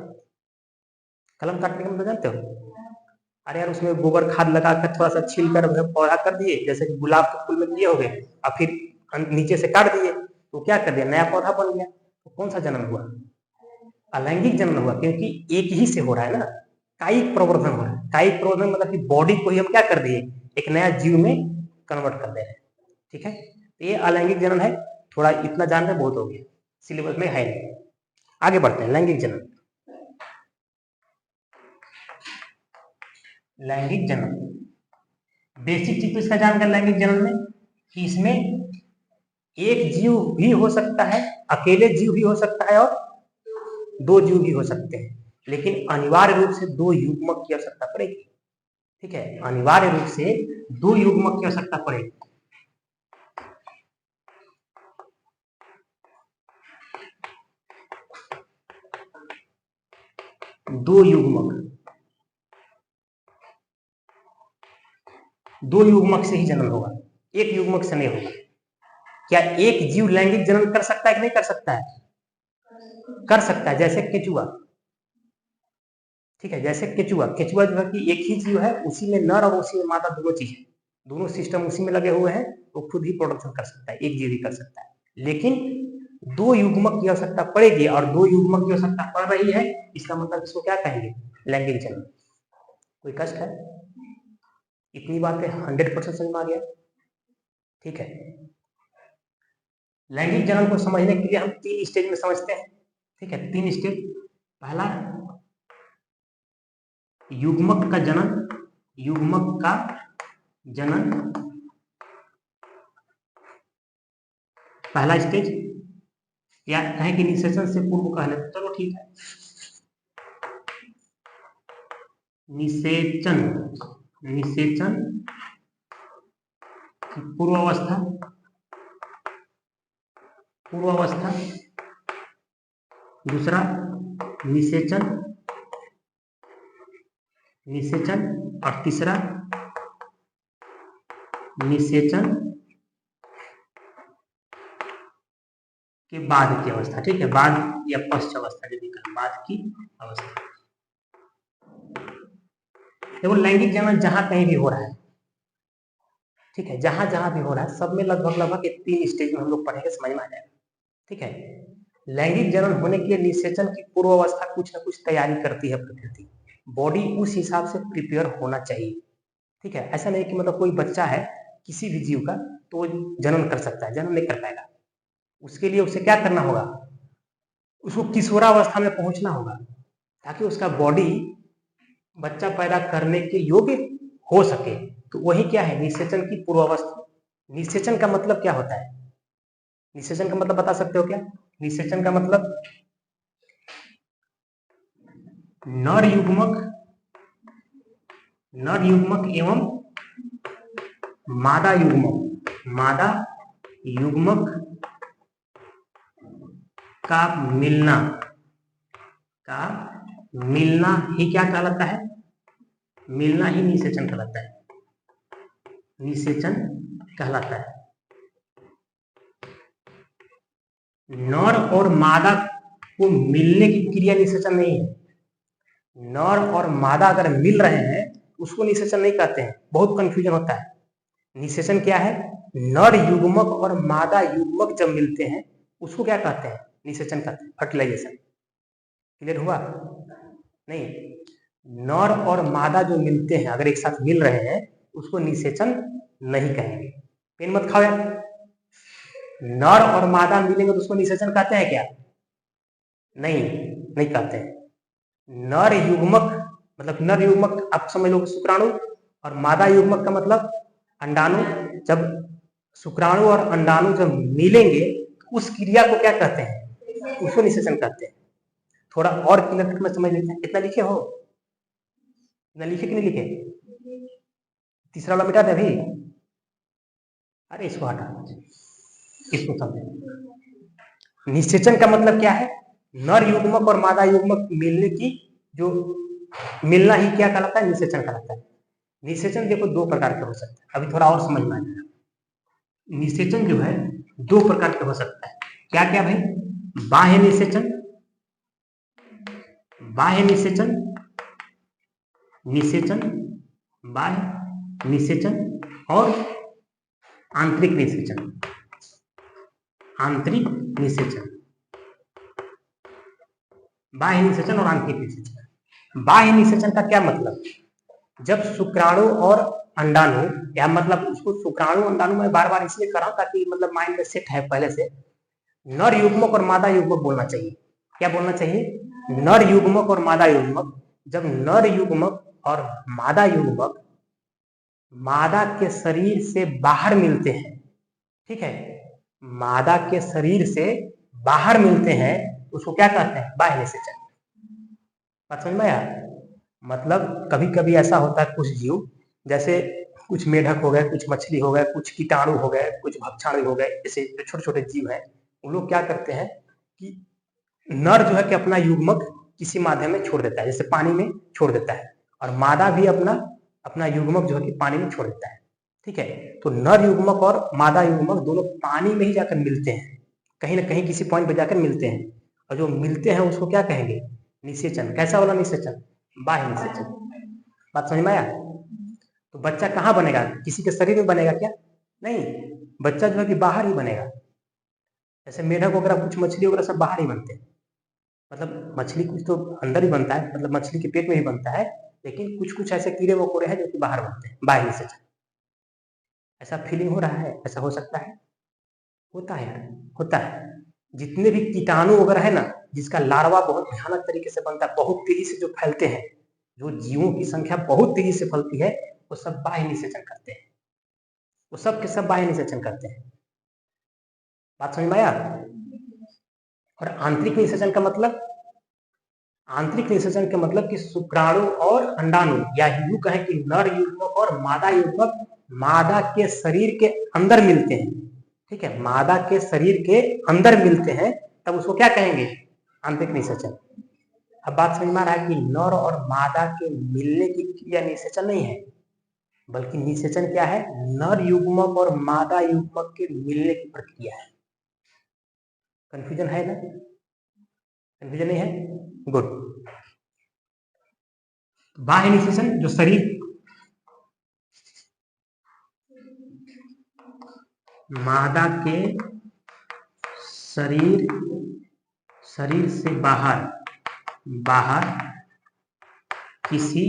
कलम काटने का मतलब जानते हो, अरे यार उसमें गोबर खाद लगा कर थोड़ा सा छील कर पौधा कर दिए, जैसे कि गुलाब के फूल में दिए हो गए, और फिर नीचे से काट दिए तो क्या कर दिया, नया पौधा बन गया। तो कौन सा जन्म हुआ, अलैंगिक जन्म हुआ, क्योंकि एक ही से हो रहा है ना, कायिक प्रवर्धन हो रहा है। कायिक प्रवर्धन मतलब कि बॉडी को ही हम क्या कर दिए, एक नया जीव में कन्वर्ट कर दे रहे हैं। ठीक है, तो ये अलैंगिक जनन है। थोड़ा इतना जानना बहुत हो गया, सिलेबस में है नहीं। आगे बढ़ते हैं, लैंगिक जनन। लैंगिक जनन बेसिक चीज तो इसका जानकर लैंगिक जनन में कि इसमें एक जीव भी हो सकता है, अकेले जीव भी हो सकता है और 2 जीव भी हो सकते हैं, लेकिन अनिवार्य रूप से 2 युग्मक की आवश्यकता पड़ेगी। ठीक है, अनिवार्य रूप से 2 युग्मक की आवश्यकता पड़ेगी। दो युग्मक से ही जन्म होगा, एक युग्मक से नहीं होगा। क्या एक जीव लैंगिक जनन कर सकता है कि नहीं कर सकता है? कर सकता है, जैसे केचुआ। ठीक है, जैसे केचुआ जो है कि एक ही जीव है, उसी में नर और उसी में मादा दोनों चीज है, दोनों सिस्टम उसी में लगे हुए हैं, वो खुद ही प्रोडक्शन कर सकता है, एक जीव ही कर सकता है। लेकिन 2 युग्मक की आवश्यकता पड़ेगी और 2 युग्मक की आवश्यकता पड़ रही है, इसका मतलब इसको क्या कहेंगे, लैंगिक जनन। कोई कष्ट है? इतनी बातें 100% समझ में आ गया? ठीक है, लैंगिक जनन को समझने के लिए हम 3 स्टेज में समझते हैं। ठीक है, 3 स्टेज। पहला युग्मक का जनन, युग्मक का जनन पहला स्टेज, या कहें कि निषेचन से पूर्व कह लेते, चलो ठीक है, निषेचन की पूर्व अवस्था। दूसरा निषेचन और तीसरा निषेचन के बाद की अवस्था। ठीक है, बाद या पश्च अवस्था, जो भी कहें, बाद की अवस्था। देखो लैंगिक जनन जहां कहीं भी हो रहा है, ठीक है, जहां भी हो रहा है, सब में लगभग 3 स्टेज में हम लोग पढ़ेंगे, समझ में आ जाएगा। ठीक है, लैंगिक जनन होने के लिए निषेचन की पूर्व अवस्था कुछ न कुछ तैयारी करती है प्रकृति। बॉडी उस हिसाब से प्रिपेयर होना चाहिए, ठीक है। ऐसा नहीं कि मतलब कोई बच्चा है किसी भी जीव का तो वो जनन कर सकता है, जनन नहीं कर पाएगा। उसके लिए उसे क्या करना होगा, उसको किशोरावस्था में पहुंचना होगा ताकि उसका बॉडी बच्चा पैदा करने के योग्य हो सके। तो वही क्या है, निषेचन की पूर्वावस्था। निषेचन का मतलब क्या होता है, निषेचन का मतलब बता सकते हो क्या? निषेचन का मतलब नर युग्मक एवं मादा युग्मक का मिलना ही क्या कहलाता है, मिलना ही निषेचन कहलाता है, निषेचन कहलाता है। नर और मादा को मिलने की क्रिया निषेचन नहीं है। नर और मादा अगर मिल रहे हैं उसको निषेचन नहीं कहते हैं, बहुत कंफ्यूजन होता है। निषेचन क्या है, नर युग्मक और मादा युग्मक जब मिलते हैं उसको क्या कहते हैं, निषेचन कहते हैं, फर्टिलाइजेशन। क्लियर हुआ? नहीं, नर और मादा जो मिलते हैं अगर एक साथ मिल रहे हैं उसको निषेचन नहीं कहेंगे। पेन मत खाओ यार। नर और मादा मिलेंगे तो उसको निषेचन कहते हैं क्या? नहीं कहते हैं। नर युग्मक मतलब नर युग्मक आप समझ लो शुक्राणु, और मादा युग्मक का मतलब अंडाणु। जब शुक्राणु और अंडाणु जब मिलेंगे तो उस क्रिया को क्या कहते हैं, उसको निषेचन कहते हैं। थोड़ा और क्लियर कट में समझ लेते हैं। इतना लिखे हो, इतना लिखे कि नहीं लिखे? तीसरा वाला मिटा दे अभी। अरे इसको हटा, इसको समझे। निषेचन का मतलब क्या है, नर युग्मक और मादा युग्मक मिलने की जो मिलना ही क्या कहलाता है, निषेचन कहलाता है। निषेचन देखो दो प्रकार के हो सकते हैं, अभी थोड़ा और समझ में आ जाएगा। निषेचन जो है दो प्रकार के हो सकता है। क्या क्या भाई? बाह्य निषेचन, बाह्य निषेचन और आंतरिक निषेचन। बाह्य निषेचन और आंतरिक निषेचन। बाह्य निषेचन का क्या मतलब, जब शुक्राणु और अंडाणु, या मतलब उसको शुक्राणु अंडाणु में बार बार इसलिए कर रहा हूं ताकि मतलब माइंड में सेट है पहले से। नर युग्मक और मादा युग्मक बोलना चाहिए। क्या बोलना चाहिए? नर युग्मक और मादा युग्मक। जब नर युग्मक और मादा युग्मक मादा के शरीर से बाहर मिलते हैं, ठीक है, मादा के शरीर से बाहर मिलते हैं, उसको क्या कहते हैं, बाह्य निषेचन। बात समझ में आया? मतलब कभी कभी ऐसा होता है कुछ जीव, जैसे कुछ मेढक हो गए, कुछ मछली हो गए, कुछ कीटाणु हो गए, कुछ भक्षण हो गए, जैसे छोटे छोटे जीव हैं, उन लोग क्या करते हैं कि नर जो है कि अपना युग्मक किसी माध्यम में छोड़ देता है, जैसे पानी में छोड़ देता है, और मादा भी अपना युग्मक जो है कि पानी में छोड़ देता है, ठीक है। तो नर युग्मक और मादा युग्मक दोनों पानी में ही जाकर मिलते हैं, कहीं ना कहीं किसी पॉइंट पर जाकर मिलते हैं, और जो मिलते हैं उसको क्या कहेंगे, निषेचन। कैसा वाला निषेचन? बाह्य निषेचन। बात समझ में आया? तो बच्चा कहाँ बनेगा, किसी के शरीर में बनेगा क्या? नहीं, बच्चा जो है कि बाहर ही बनेगा। जैसे मेढक वगैरह, कुछ मछली वगैरह सब बाहर ही बनते हैं, मतलब मछली कुछ तो अंदर ही बनता है, मतलब मछली के पेट में ही बनता है, लेकिन कुछ कुछ ऐसे कीड़े मकोड़े हैं जो कि बाहर बनते हैं, बाहर से। ऐसा फीलिंग हो रहा है? ऐसा हो सकता है? होता है यार, होता है। जितने भी कीटाणु वगैरह है ना, जिसका लार्वा बहुत भयानक तरीके से बनता है, बहुत तेजी से जो फैलते हैं, जो जीवों की संख्या बहुत तेजी से फैलती है, वो सब बाह्य निषेचन करते हैं, वो सब के सब बाह्य निषेचन करते हैं। बात समझ में आया? और आंतरिक निषेचन का मतलब, आंतरिक निषेचन का मतलब कि शुक्राणु और अंडाणु, या यूं कहें कि नर युग्मक और मादा युग्मक मादा के शरीर के अंदर मिलते हैं, ठीक है, मादा के शरीर के अंदर मिलते हैं, तब उसको क्या कहेंगे, आंतरिक निषेचन। अब बात समझ में आ रहा है कि नर और मादा के मिलने की क्रिया निषेचन नहीं है, बल्कि निषेचन क्या है, नर युग्मक और मादा युग्मक के मिलने की प्रक्रिया है। कंफ्यूजन है ना? कंफ्यूजन नहीं है? गुड। बाह्य निषेचन जो शरीर, मादा के शरीर शरीर से बाहर बाहर किसी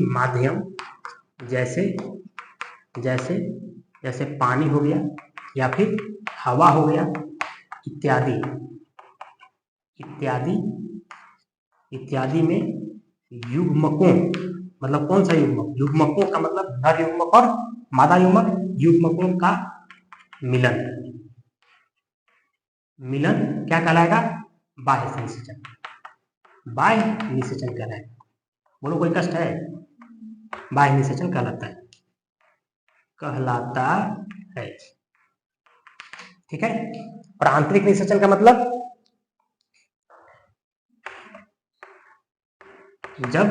माध्यम जैसे जैसे जैसे पानी हो गया या फिर हवा हो गया इत्यादि इत्यादि इत्यादि में युग्मकों, मतलब कौन सा युग्मक, युग्मकों का मतलब नर युग्मक और मादा युग्मक, युग्मकों का मिलन मिलन क्या कहलाएगा, बाह्य निषेचन, बाह्य निषेचन कहलाएगा। बोलो कोई कष्ट है, बाह्य निषेचन कहलाता है। ठीक है। और आंतरिक निषेचन का मतलब जब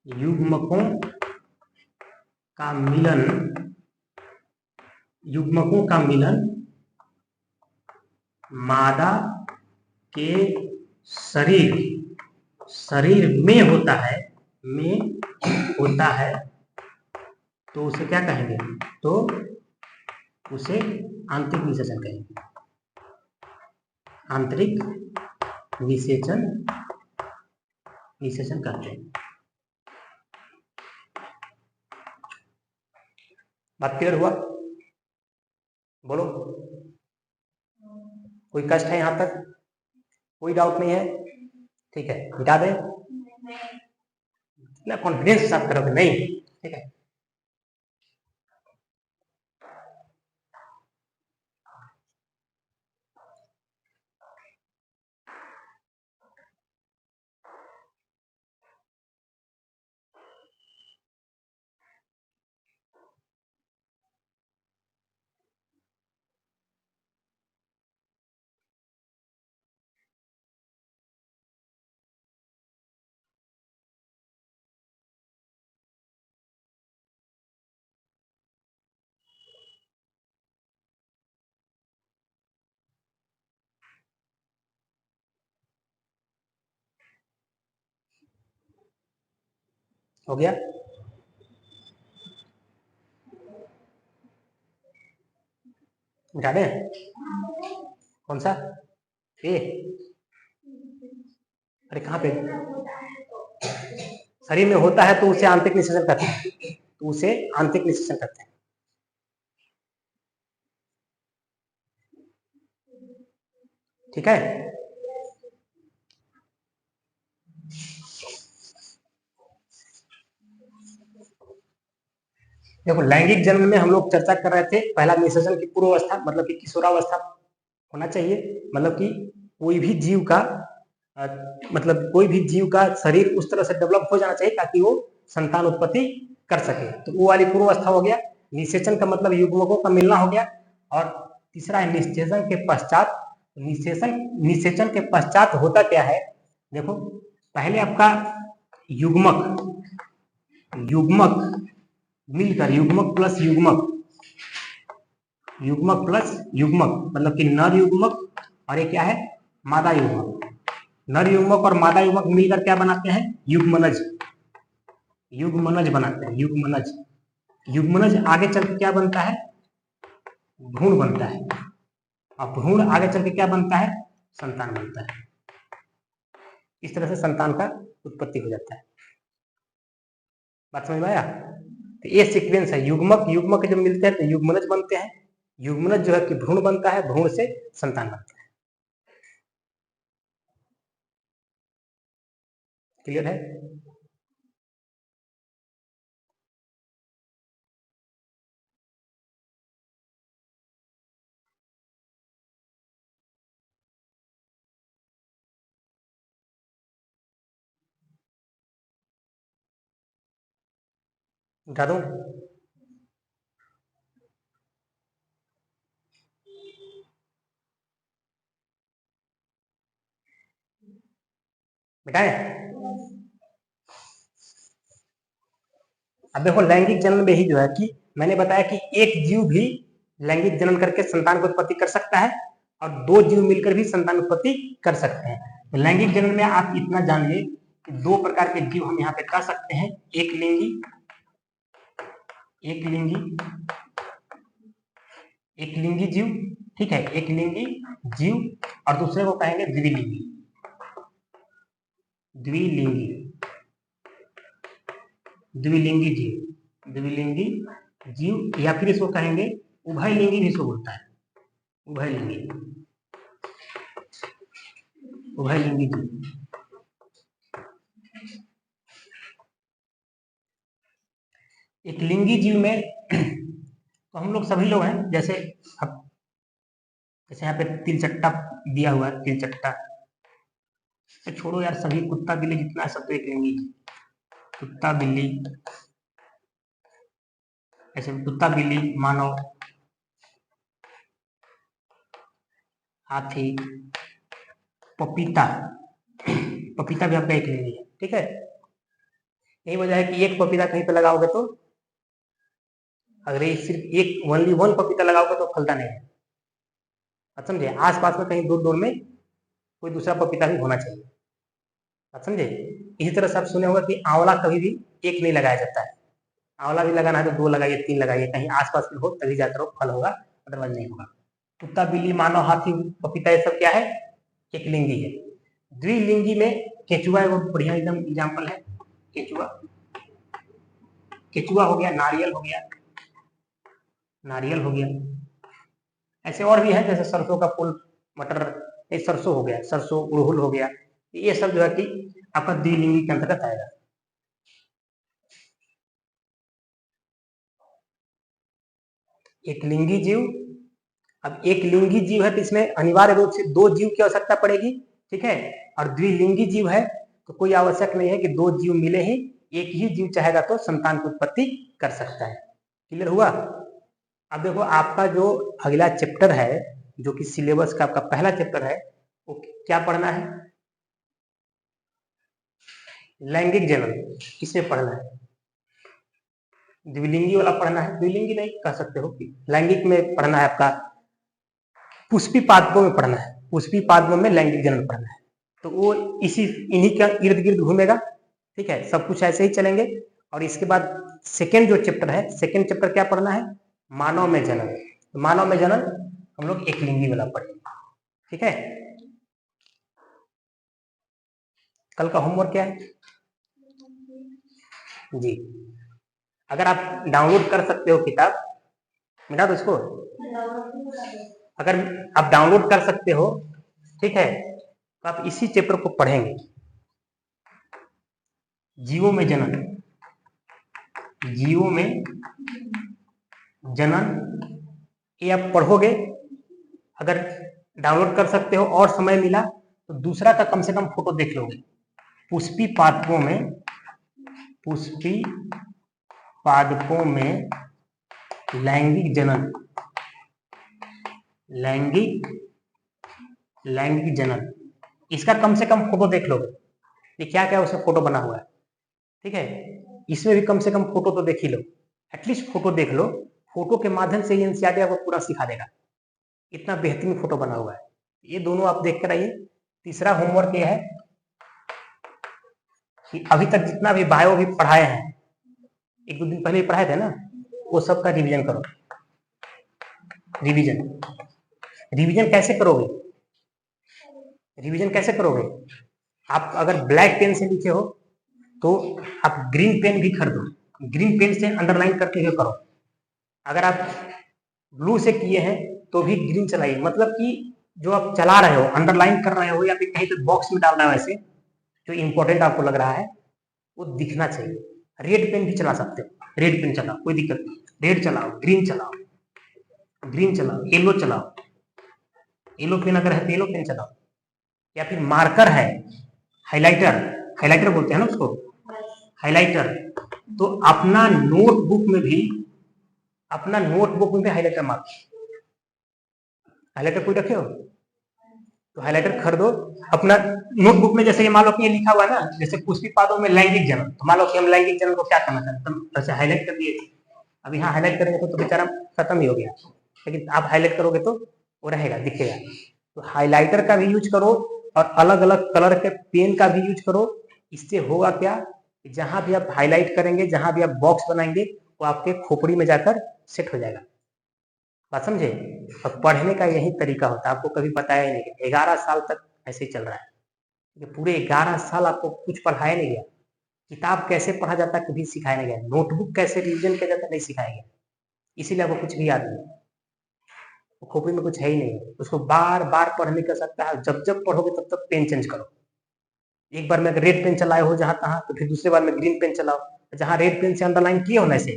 युग्मकों का मिलन मादा के शरीर में होता है तो उसे क्या कहेंगे, तो उसे आंतरिक निषेचन कहेंगे। आंतरिक निषेचन करते हैं। बात क्लियर हुआ? बोलो कोई कष्ट है यहां तक, कोई डाउट नहीं है? ठीक है, मिटा दें ना, कॉन्फिडेंस के साथ करोगे नहीं, ठीक है। हो गया? मिटा दें? कौन सा ए? अरे कहाँ पे शरीर में होता है तो उसे आंतरिक निषेचन करते हैं, ठीक है। देखो लैंगिक जन्म में हम लोग चर्चा कर रहे थे, पहला निषेचन की पूर्व अवस्था मतलब कि किशोरावस्था होना चाहिए, मतलब कि कोई भी जीव का शरीर उस तरह से डेवलप हो जाना चाहिए ताकि वो संतान उत्पत्ति कर सके, तो वो वाली पूर्व अवस्था हो गया। निषेचन का मतलब युग्मकों का मिलना हो गया। और तीसरा है निषेचन के पश्चात। निषेचन के पश्चात होता क्या है, देखो पहले आपका युग्मक मिलकर युग्मक प्लस युग्मक मतलब कि नर युग्मक और ये क्या है, मादा युग्मक। नर युग्मक और मादा युग्मक मिलकर क्या बनाते हैं, युग्मनज बनाते हैं। युग्मनज आगे चल के क्या बनता है, भ्रूण बनता है। और भ्रूण आगे चल के क्या बनता है, संतान बनता है। इस तरह से संतान का उत्पत्ति हो जाता है। बात समझ में आया? तो ये सीक्वेंस है। युग्मक जब मिलते हैं तो युग्मनज बनते हैं। युग्मनज जो है कि भ्रूण बनता है, भ्रूण से संतान बनता है। क्लियर है? उठा दूं? मिटाए? अब देखो लैंगिक जन्म में ही जो है कि मैंने बताया कि एक जीव भी लैंगिक जन्म करके संतान को उत्पत्ति कर सकता है और दो जीव मिलकर भी संतान उत्पत्ति कर सकते हैं। तो लैंगिक जन्म में आप इतना जानिए कि दो प्रकार के जीव हम यहाँ पे कर सकते हैं, एक लिंगी जीव ठीक है, एक लिंगी जीव और दूसरे को कहेंगे द्विलिंगी। द्विलिंगी, द्विलिंगी जीव, द्विलिंगी जीव, या फिर इसको कहेंगे उभयलिंगी भी इसको बोलता है, उभयलिंगी, उभयलिंगी जीव। एक लिंगी जीव में तो हम लोग सभी लोग हैं, जैसे अब जैसे यहाँ पे तिलचट्टा दिया हुआ है, तिलचट्टा तो छोड़ो यार, सभी कुत्ता बिल्ली जितना है सब तो एक लिंगी, कुत्ता बिल्ली, ऐसे कुत्ता बिल्ली, मानव, हाथी, पपीता, पपीता भी आपका एक लिंगी है, ठीक है। यही वजह है कि एक पपीता कहीं पे लगाओगे तो, अगर ये सिर्फ एक ओनली वन पपीता लगाओगे तो फलता नहीं है, समझे। आसपास में कहीं दूर दूर में कोई दूसरा पपीता भी होना चाहिए, समझे। इसी तरह से आप सुने होगा कि आंवला कभी भी एक नहीं लगाया जाता है, आंवला भी लगाना है तो 2 लगाइए, 3 लगाइए, कहीं आसपास में हो तभी जाकर फल होगा, अदरवाइज नहीं होगा। कुत्ता बिल्ली मानव हाथी पपीता ये सब क्या है, एक लिंगी है। द्विलिंगी में केचुआ एक बढ़िया एकदम एग्जाम्पल है, केचुआ, केचुआ हो गया, नारियल हो गया, नारियल हो गया, ऐसे और भी है, जैसे सरसों का फूल, मटर, ये सरसों हो गया, सरसों, उड़हुल हो गया, ये सब जो है कि आपका द्विलिंगी के अंतर्गत आएगा। एक लिंगी जीव, अब एक लिंगी जीव है तो इसमें अनिवार्य रूप से 2 जीव की आवश्यकता पड़ेगी, ठीक है। और द्विलिंगी जीव है तो कोई आवश्यक नहीं है कि 2 जीव मिले ही, एक ही जीव चाहेगा तो संतान की उत्पत्ति कर सकता है। क्लियर हुआ। अब देखो आपका जो अगला चैप्टर है, जो कि सिलेबस का आपका पहला चैप्टर है, वो क्या पढ़ना है, लैंगिक जनन, किसे पढ़ना है, द्विलिंगी वाला पढ़ना है, द्विलिंगी नहीं कह सकते हो, लैंगिक में पढ़ना है आपका, पुष्पी पादपों में पढ़ना है, पुष्पी पादपों में लैंगिक जनन पढ़ना है, तो वो इन्हीं का इर्द गिर्द घूमेगा, ठीक है। सब कुछ ऐसे ही चलेंगे। और इसके बाद सेकेंड जो चैप्टर है, सेकेंड चैप्टर क्या पढ़ना है, मानव में जनन। मानव में जनन हम लोग एक लिंगी वाला पढ़ेंगे, ठीक है। कल का होमवर्क क्या है जी, अगर आप डाउनलोड कर सकते हो किताब, मिला दो इसको, अगर आप डाउनलोड कर सकते हो, ठीक है, तो आप इसी चैप्टर को पढ़ेंगे, जीवों में जनन, जीवों में जनन, ये आप पढ़ोगे। अगर डाउनलोड कर सकते हो और समय मिला तो दूसरा का कम से कम फोटो देख लोगे, पुष्पी पादपों में, पुष्पी पादपों में लैंगिक जनन, लैंगिक जनन, इसका कम से कम फोटो देख लोगे, ये क्या क्या उसमें फोटो बना हुआ है, ठीक है। इसमें भी कम से कम फोटो तो देख ही लो, एटलीस्ट फोटो देख लो, फोटो के माध्यम से एनसीईआरटी आपको पूरा सिखा देगा, इतना बेहतरीन फोटो बना हुआ है। ये दोनों आप देख कर आइए। तीसरा होमवर्क ये है कि अभी तक जितना भी बायो भी पढ़ाए हैं, 1-2 दिन पहले पढ़ाए थे ना, वो सब का रिवीजन करो। रिवीजन, रिवीजन कैसे करोगे, रिवीजन कैसे करोगे, आप अगर ब्लैक पेन से लिखे हो तो आप ग्रीन पेन भी खरीदो, ग्रीन पेन से अंडरलाइन करते हुए करो। अगर आप ब्लू से किए हैं तो भी ग्रीन चलाइए, मतलब कि जो आप चला रहे हो, अंडरलाइन कर रहे हो, या फिर कहीं पे बॉक्स में डालना है, वैसे जो इंपॉर्टेंट आपको लग रहा है वो दिखना चाहिए। रेड पेन भी चला सकते हो, रेड पेन चलाओ, कोई दिक्कत नहीं, रेड चलाओ, ग्रीन चलाओ, ग्रीन चलाओ, येलो चलाओ, येलो पेन अगर है तो येलो पेन चलाओ, या फिर मार्कर है, हाइलाइटर, हाइलाइटर बोलते हैं ना उसको, हाइलाइटर, तो अपना नोटबुक में भी, अपना नोटबुक में भी हाइलाइटर मार्क, हाइलाइटर कोई रखे हो तो हाइलाइटर खरीदो अपना नोटबुक में। जैसे ये मान लो कि ये लिखा हुआ है ना, जैसे पुष्पी पादों में लैंगिक जनन, तो मान लो कि हम लैंगिक जनन को क्या करना चाहते हैं, वैसे हाईलाइट कर दिए, अब यहाँ हाईलाइट करेंगे तो बेचारा खत्म ही हो गया, लेकिन आप हाईलाइट करोगे तो वो रहेगा, दिखेगा। तो हाइलाइटर का भी यूज करो और अलग अलग कलर के पेन का भी यूज करो। इससे होगा क्या, जहां भी आप हाईलाइट करेंगे, जहां भी आप बॉक्स बनाएंगे, वो आपके खोपड़ी में जाकर सेट हो जाएगा। बात समझे। और पढ़ने का यही तरीका होता है, आपको कभी पता ही नहीं। 11 साल तक ऐसे ही चल रहा है, पूरे 11 साल आपको कुछ पढ़ाया नहीं गया। किताब कैसे पढ़ा जाता है कभी सिखाया नहीं गया, नोटबुक कैसे रिवीजन किया जाता है नहीं सिखाया गया, इसीलिए आपको कुछ भी याद नहीं, खोपड़ी में कुछ है ही नहीं, उसको बार बार पढ़ने का सकता है। जब जब पढ़ोगे तब तक पेन चेंज करो। एक बार में अगर रेड पेन चलाए हो जहां तहां, तो फिर दूसरे बार में ग्रीन पेन चलाओ। जहां रेड पेन से अंडरलाइन किए हो ना, ऐसे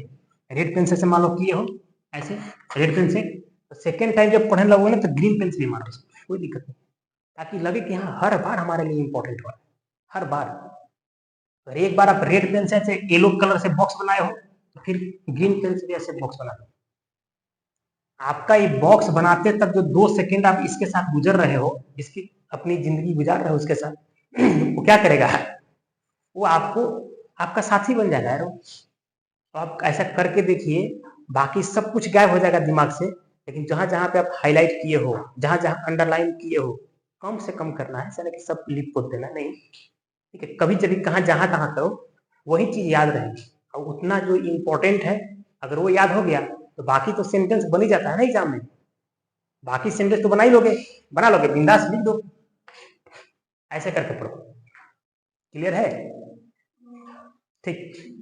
रेड पेन से मान लो किए हो ऐसे रेड पेन से, तो सेकेंड टाइम जब पढ़ने लगोगे ना तो ग्रीन पेन से भी मारो, कोई दिक्कत नहीं, ताकि लगे कि हाँ हर बार हमारे लिए इंपॉर्टेंट हो रहा है, हर बार। अगर एक बार आप रेड पेन से ऐसे येलो कलर से बॉक्स बनाए हो, तो फिर ग्रीन पेन से भी ऐसे बॉक्स बना दो। आपका ये बॉक्स बनाते तक जो 2 सेकंड आप इसके साथ गुजर रहे हो, इसकी अपनी जिंदगी गुजार रहे हो उसके साथ, वो क्या करेगा, वो आपको आपका साथी बन जाएगा यार। तो आप ऐसा करके देखिए, बाकी सब कुछ गायब हो जाएगा दिमाग से, लेकिन जहां जहां पे आप हाईलाइट किए हो, जहां जहां अंडरलाइन किए हो, कम से कम करना है, ऐसा कि सब लिख पोत देना नहीं, ठीक है। कभी जब कहाँ जहां तहां करो, वही चीज याद रहेगी, और उतना जो इम्पोर्टेंट है अगर वो याद हो गया तो बाकी तो सेंटेंस बन ही जाता है ना एग्जाम में, बाकी सेंटेंस तो बना ही लोगे, बना लोगे, बिंदास लिख दो, ऐसे करके पढ़ो। क्लियर है? ठीक।